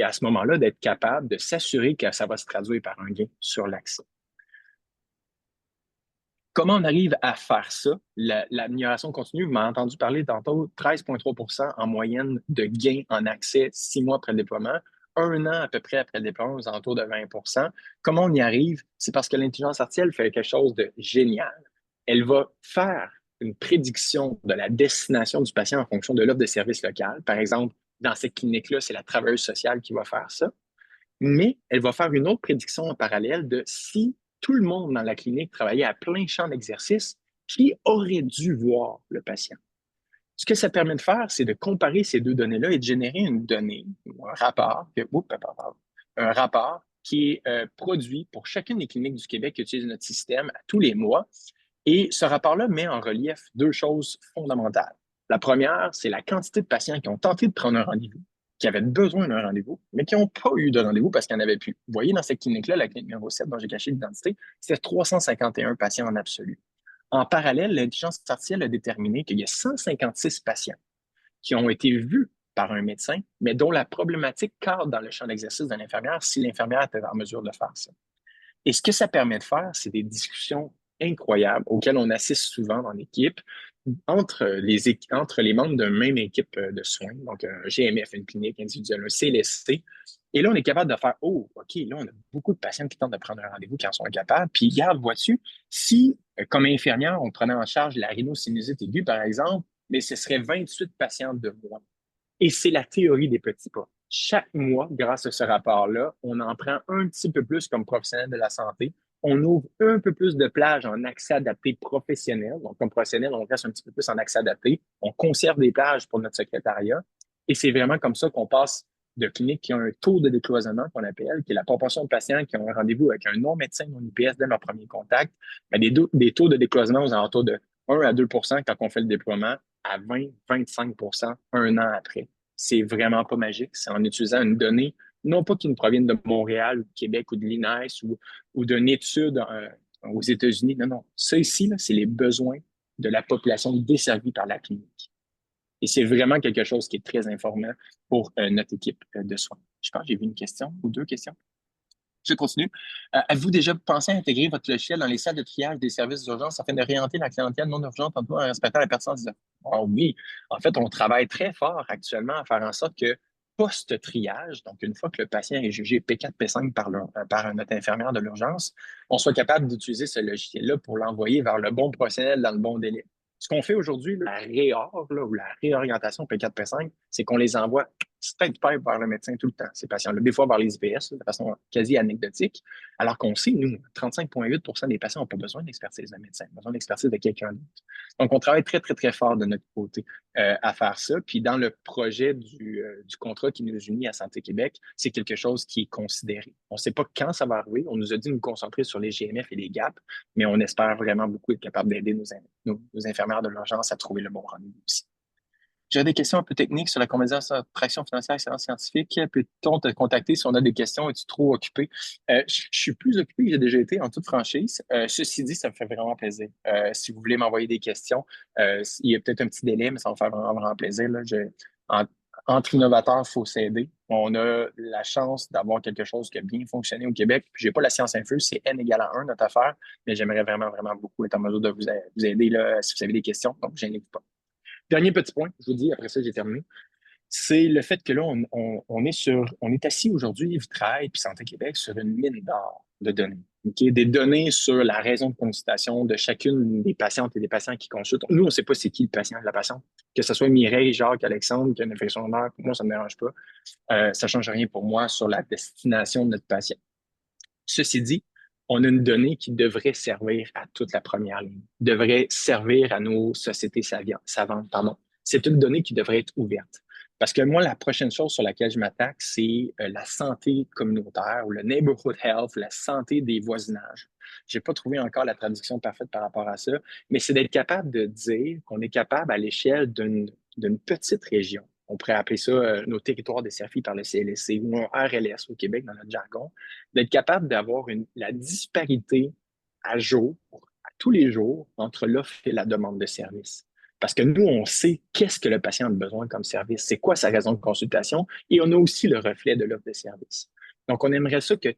B: à ce moment-là, d'être capable de s'assurer que ça va se traduire par un gain sur l'accès. Comment on arrive à faire ça? L'amélioration continue, vous m'avez entendu parler tantôt, 13,3% en moyenne de gain en accès 6 mois après le déploiement, 1 an à peu près après le déploiement, aux alentours de 20%. Comment on y arrive? C'est parce que l'intelligence artificielle fait quelque chose de génial. Elle va faire une prédiction de la destination du patient en fonction de l'offre de services locales. Par exemple, dans cette clinique-là, c'est la travailleuse sociale qui va faire ça. Mais elle va faire une autre prédiction en parallèle de si tout le monde dans la clinique travaillait à plein champ d'exercice, qui aurait dû voir le patient. Ce que ça permet de faire, c'est de comparer ces deux données-là et de générer une donnée, un rapport qui est produit pour chacune des cliniques du Québec qui utilisent notre système à tous les mois. Et ce rapport-là met en relief deux choses fondamentales. La première, c'est la quantité de patients qui ont tenté de prendre un rendez-vous, qui avaient besoin d'un rendez-vous, mais qui n'ont pas eu de rendez-vous parce qu'ils n'en avaient plus. Vous voyez, dans cette clinique-là, la clinique numéro 7 dont j'ai caché l'identité, c'était 351 patients en absolu. En parallèle, l'intelligence artificielle a déterminé qu'il y a 156 patients qui ont été vus par un médecin, mais dont la problématique cadre dans le champ d'exercice de l'infirmière si l'infirmière était en mesure de faire ça. Et ce que ça permet de faire, c'est des discussions incroyables auxquelles on assiste souvent dans l'équipe entre les membres d'une même équipe de soins, donc un GMF, une clinique individuelle, un CLSC. Et là, on est capable de faire, oh, OK, là, on a beaucoup de patients qui tentent de prendre un rendez-vous qui en sont incapables. Puis, regarde, vois-tu, si, comme infirmière, on prenait en charge la rhinosinussite aiguë, par exemple, mais ce serait 28 patients de moins. Et c'est la théorie des petits pas. Chaque mois, grâce à ce rapport-là, on en prend un petit peu plus comme professionnel de la santé. On ouvre un peu plus de plages en accès adapté professionnel. Donc, comme professionnel, on reste un petit peu plus en accès adapté. On conserve des plages pour notre secrétariat. Et c'est vraiment comme ça qu'on passe de cliniques qui ont un taux de décloisonnement qu'on appelle, qui est la proportion de patients qui ont un rendez-vous avec un non-médecin non IPS dès leur premier contact, mais des taux de décloisonnement aux alentours de 1 à 2 quand on fait le déploiement, à 20-25 un an après. C'est vraiment pas magique. C'est en utilisant une donnée, non pas qui nous provienne de Montréal ou de Québec ou de l'INES ou d'une étude aux États-Unis. Non, non. Ça ici, là, c'est les besoins de la population desservie par la clinique. Et c'est vraiment quelque chose qui est très informant pour notre équipe de soins. Je pense que j'ai vu une question ou deux questions. Je continue. Avez-vous déjà pensé à intégrer votre logiciel dans les salles de triage des services d'urgence afin de réorienter la clientèle non urgente en respectant la pertinence des... Ah oui, en fait, on travaille très fort actuellement à faire en sorte que post-triage, donc une fois que le patient est jugé P4, P5 par notre infirmière de l'urgence, on soit capable d'utiliser ce logiciel-là pour l'envoyer vers le bon professionnel dans le bon délai. Ce qu'on fait aujourd'hui, la réor, là, ou la réorientation P4, P5, c'est qu'on les envoie straight pipe vers le médecin tout le temps, ces patients-là, des fois vers les IPS, de façon quasi anecdotique, alors qu'on sait, nous, 35,8 des patients n'ont pas besoin d'expertise d'un médecin, besoin d'expertise de quelqu'un d'autre. Donc, on travaille très, très, très fort de notre côté à faire ça. Puis, dans le projet du contrat qui nous unit à Santé Québec, c'est quelque chose qui est considéré. On ne sait pas quand ça va arriver. On nous a dit de nous concentrer sur les GMF et les GAP, mais on espère vraiment beaucoup être capable d'aider nos infirmières de l'urgence à trouver le bon rendez-vous aussi. J'ai des questions un peu techniques sur la combinaison de traction financière et excellence scientifique. Peut-on te contacter si on a des questions? Es-tu trop occupé? Je suis plus occupé que j'ai déjà été en toute franchise. Ceci dit, ça me fait vraiment plaisir. Si vous voulez m'envoyer des questions, il y a peut-être un petit délai, mais ça va me faire vraiment, vraiment plaisir. Là. Entre innovateurs, il faut s'aider. On a la chance d'avoir quelque chose qui a bien fonctionné au Québec. Je n'ai pas la science infuse, c'est N égale à 1, notre affaire, mais j'aimerais vraiment, vraiment beaucoup être en mesure de vous aider là, si vous avez des questions. Donc, gênez-vous pas. Dernier petit point, je vous dis, après ça, j'ai terminé. C'est le fait que là, on est assis aujourd'hui, Vitrail puis Santé Québec, sur une mine d'or de données. Okay? Des données sur la raison de consultation de chacune des patientes et des patients qui consultent. Nous, on ne sait pas c'est qui le patient, la patiente. Que ce soit Mireille, Jacques, Alexandre, qui a une infection de nerfs, moi, ça ne me dérange pas. Ça ne change rien pour moi sur la destination de notre patient. Ceci dit, on a une donnée qui devrait servir à toute la première ligne, devrait servir à nos sociétés savantes. Pardon. C'est une donnée qui devrait être ouverte. Parce que moi, la prochaine chose sur laquelle je m'attaque, c'est la santé communautaire ou le neighborhood health, la santé des voisinages. Je n'ai pas trouvé encore la traduction parfaite par rapport à ça, mais c'est d'être capable de dire qu'on est capable à l'échelle d'une petite région. On pourrait appeler ça nos territoires desservis par le CLSC ou un RLS au Québec dans notre jargon, d'être capable d'avoir la disparité à jour, à tous les jours, entre l'offre et la demande de service. Parce que nous, on sait qu'est-ce que le patient a besoin comme service, c'est quoi sa raison de consultation, et on a aussi le reflet de l'offre de service. Donc, on aimerait ça que,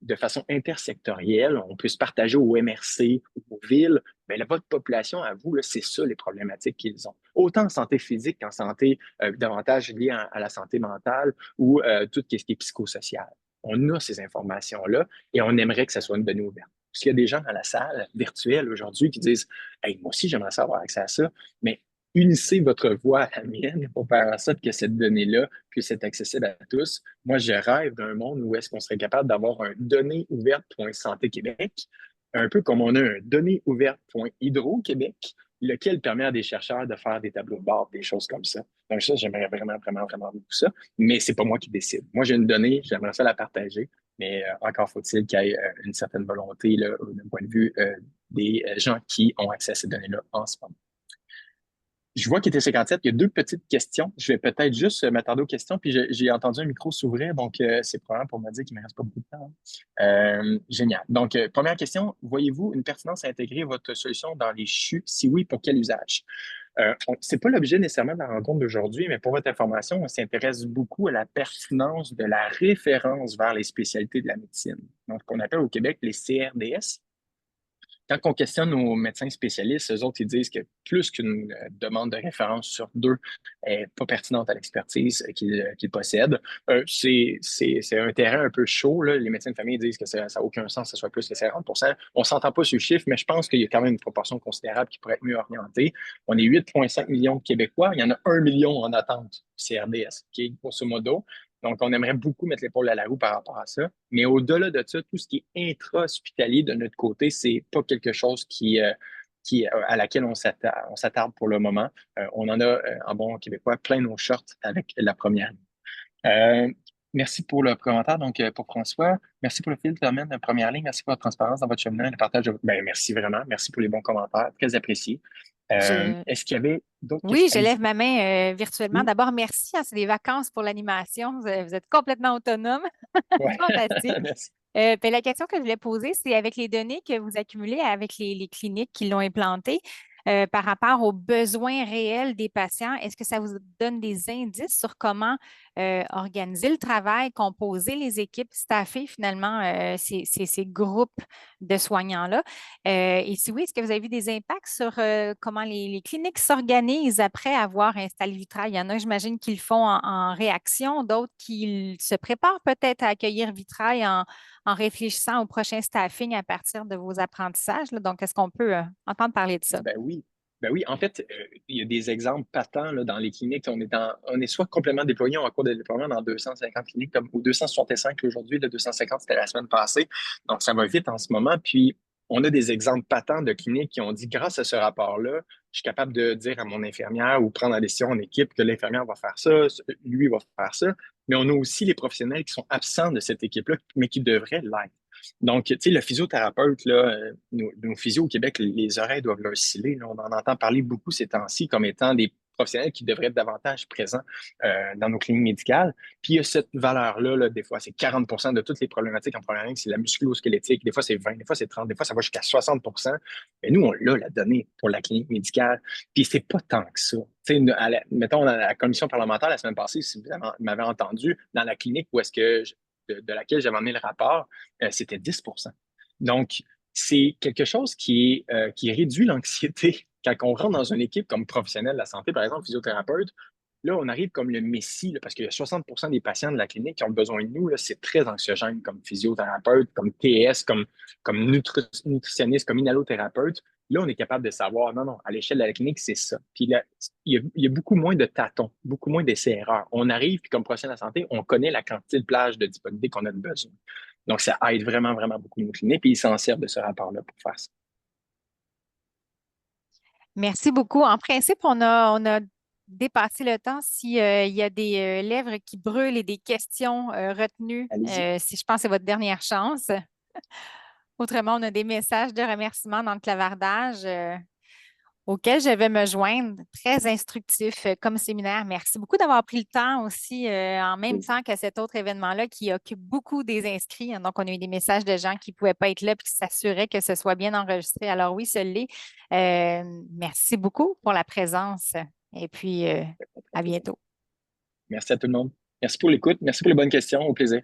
B: de façon intersectorielle, on puisse partager au MRC, aux villes, bien, votre population, à vous, c'est ça les problématiques qu'ils ont. Autant en santé physique qu'en santé davantage liée à la santé mentale ou tout ce qui est psychosocial. On a ces informations-là et on aimerait que ça soit une donnée ouverte. Parce qu'il y a des gens dans la salle virtuelle aujourd'hui qui disent hey, moi aussi, j'aimerais savoir accès à ça, mais unissez votre voix à la mienne pour faire en sorte que cette donnée-là puisse être accessible à tous. Moi, je rêve d'un monde où est-ce qu'on serait capable d'avoir un données ouverte.santé Québec, un peu comme on a un données ouverte.hydro-Québec, lequel permet à des chercheurs de faire des tableaux de bord, des choses comme ça. Donc ça, j'aimerais vraiment, vraiment, vraiment beaucoup ça, mais c'est pas moi qui décide. Moi, j'ai une donnée, j'aimerais ça la partager. mais encore faut-il qu'il y ait une certaine volonté là, d'un point de vue des gens qui ont accès à ces données-là en ce moment. Je vois qu'il était 57. Il y a deux petites questions. Je vais peut-être juste m'attarder aux questions. Puis j'ai entendu un micro s'ouvrir, donc c'est probablement pour me dire qu'il ne me reste pas beaucoup de temps. Génial. Donc, première question, voyez-vous une pertinence à intégrer votre solution dans les CHU? Si oui, pour quel usage? Ce n'est pas l'objet nécessairement de la rencontre d'aujourd'hui, mais pour votre information, on s'intéresse beaucoup à la pertinence de la référence vers les spécialités de la médecine. Donc, qu'on appelle au Québec les CRDS. Quand on questionne nos médecins spécialistes, eux autres, ils disent que plus qu'une demande de référence sur deux est pas pertinente à l'expertise qu'ils possèdent. C'est un terrain un peu chaud, là. Les médecins de famille disent que ça n'a aucun sens que ce soit plus que 50%. On ne s'entend pas sur le chiffre, mais je pense qu'il y a quand même une proportion considérable qui pourrait être mieux orientée. On est 8,5 millions de Québécois. Il y en a 1 million en attente CRDS, grosso modo. Donc, on aimerait beaucoup mettre l'épaule à la roue par rapport à ça. Mais au-delà de ça, tout ce qui est intra-hospitalier de notre côté, c'est pas quelque chose à laquelle on s'attarde pour le moment. On en a, en bon québécois, plein nos shorts avec la première ligne. Merci pour le commentaire, donc pour François. Merci pour le fil de domaine de première ligne. Merci pour la transparence dans votre cheminement et le partage de... Ben, merci vraiment. Merci pour les bons commentaires. Très apprécié.
A: Je,
B: Est-ce qu'il y avait d'autres
A: Oui,
B: questions?
A: je lève
B: Allez-y.
A: ma main virtuellement.
B: Oui.
A: D'abord, merci, hein, c'est des vacances pour l'animation. Vous êtes complètement autonome.
B: Ouais.
A: Fantastique.
B: Merci.
A: Puis la question que je voulais poser, c'est avec les données que vous accumulez avec les cliniques qui l'ont implanté, par rapport aux besoins réels des patients, est-ce que ça vous donne des indices sur comment organiser le travail, composer les équipes, staffer finalement ces groupes de soignants-là? Et si oui, est-ce que vous avez vu des impacts sur comment les cliniques s'organisent après avoir installé Vitrail? Il y en a, j'imagine, qui le font en réaction, d'autres qui se préparent peut-être à accueillir Vitrail en réfléchissant au prochain staffing à partir de vos apprentissages, là. Donc, est-ce qu'on peut entendre parler de ça?
B: Ben oui. Ben oui, en fait, il y a des exemples patents là, dans les cliniques. On est soit complètement déployé ou en cours de déploiement dans 250 cliniques, comme, ou 265 aujourd'hui, le 250 c'était la semaine passée. Donc, ça va vite en ce moment. Puis, on a des exemples patents de cliniques qui ont dit, grâce à ce rapport-là, je suis capable de dire à mon infirmière ou prendre la décision en équipe que l'infirmière va faire ça, lui va faire ça. Mais on a aussi les professionnels qui sont absents de cette équipe-là, mais qui devraient l'être. Donc, tu sais, le physiothérapeute, là, nos physios au Québec, les oreilles doivent leur sciller, là. On en entend parler beaucoup ces temps-ci comme étant des professionnels qui devraient être davantage présents dans nos cliniques médicales. Puis il y a cette valeur-là, là, des fois, c'est 40% de toutes les problématiques en première ligne, c'est la musculo-squelettique. Des fois, c'est 20, des fois, c'est 30, des fois, ça va jusqu'à 60%. Mais nous, on l'a, la donnée pour la clinique médicale. Puis c'est pas tant que ça. Tu sais, mettons, à la commission parlementaire la semaine passée, si vous m'avez entendu, dans la clinique où est-ce que de laquelle j'avais amené le rapport, c'était 10%. Donc, c'est quelque chose qui réduit l'anxiété. Quand on rentre dans une équipe comme professionnel de la santé, par exemple, physiothérapeute, là, on arrive comme le messie, là, parce qu'il y a 60% des patients de la clinique qui ont besoin de nous. C'est très anxiogène comme physiothérapeute, comme TS, comme nutritionniste, comme inhalothérapeute. Là, on est capable de savoir, non, non, à l'échelle de la clinique, c'est ça. Puis là, il y a beaucoup moins de tâtons, beaucoup moins d'essais-erreurs. On arrive, puis comme professionnel de la santé, on connaît la quantité de plage de disponibilité qu'on a de besoin. Donc, ça aide vraiment, vraiment beaucoup nos cliniques, puis ils s'en servent de ce rapport-là pour faire ça.
A: Merci beaucoup. En principe, on a dépassé le temps. S'il y a des lèvres qui brûlent et des questions retenues,
B: Allez-y.
A: si je pense que c'est votre dernière chance. Autrement, on a des messages de remerciement dans le clavardage auquel je vais me joindre. Très instructif comme séminaire. Merci beaucoup d'avoir pris le temps aussi en même temps que cet autre événement-là qui occupe beaucoup des inscrits, hein. Donc, on a eu des messages de gens qui ne pouvaient pas être là et qui s'assuraient que ce soit bien enregistré. Alors oui, ce l'est. Merci beaucoup pour la présence et puis à bientôt.
B: Merci à tout le monde. Merci pour l'écoute. Merci pour les bonnes questions. Au plaisir.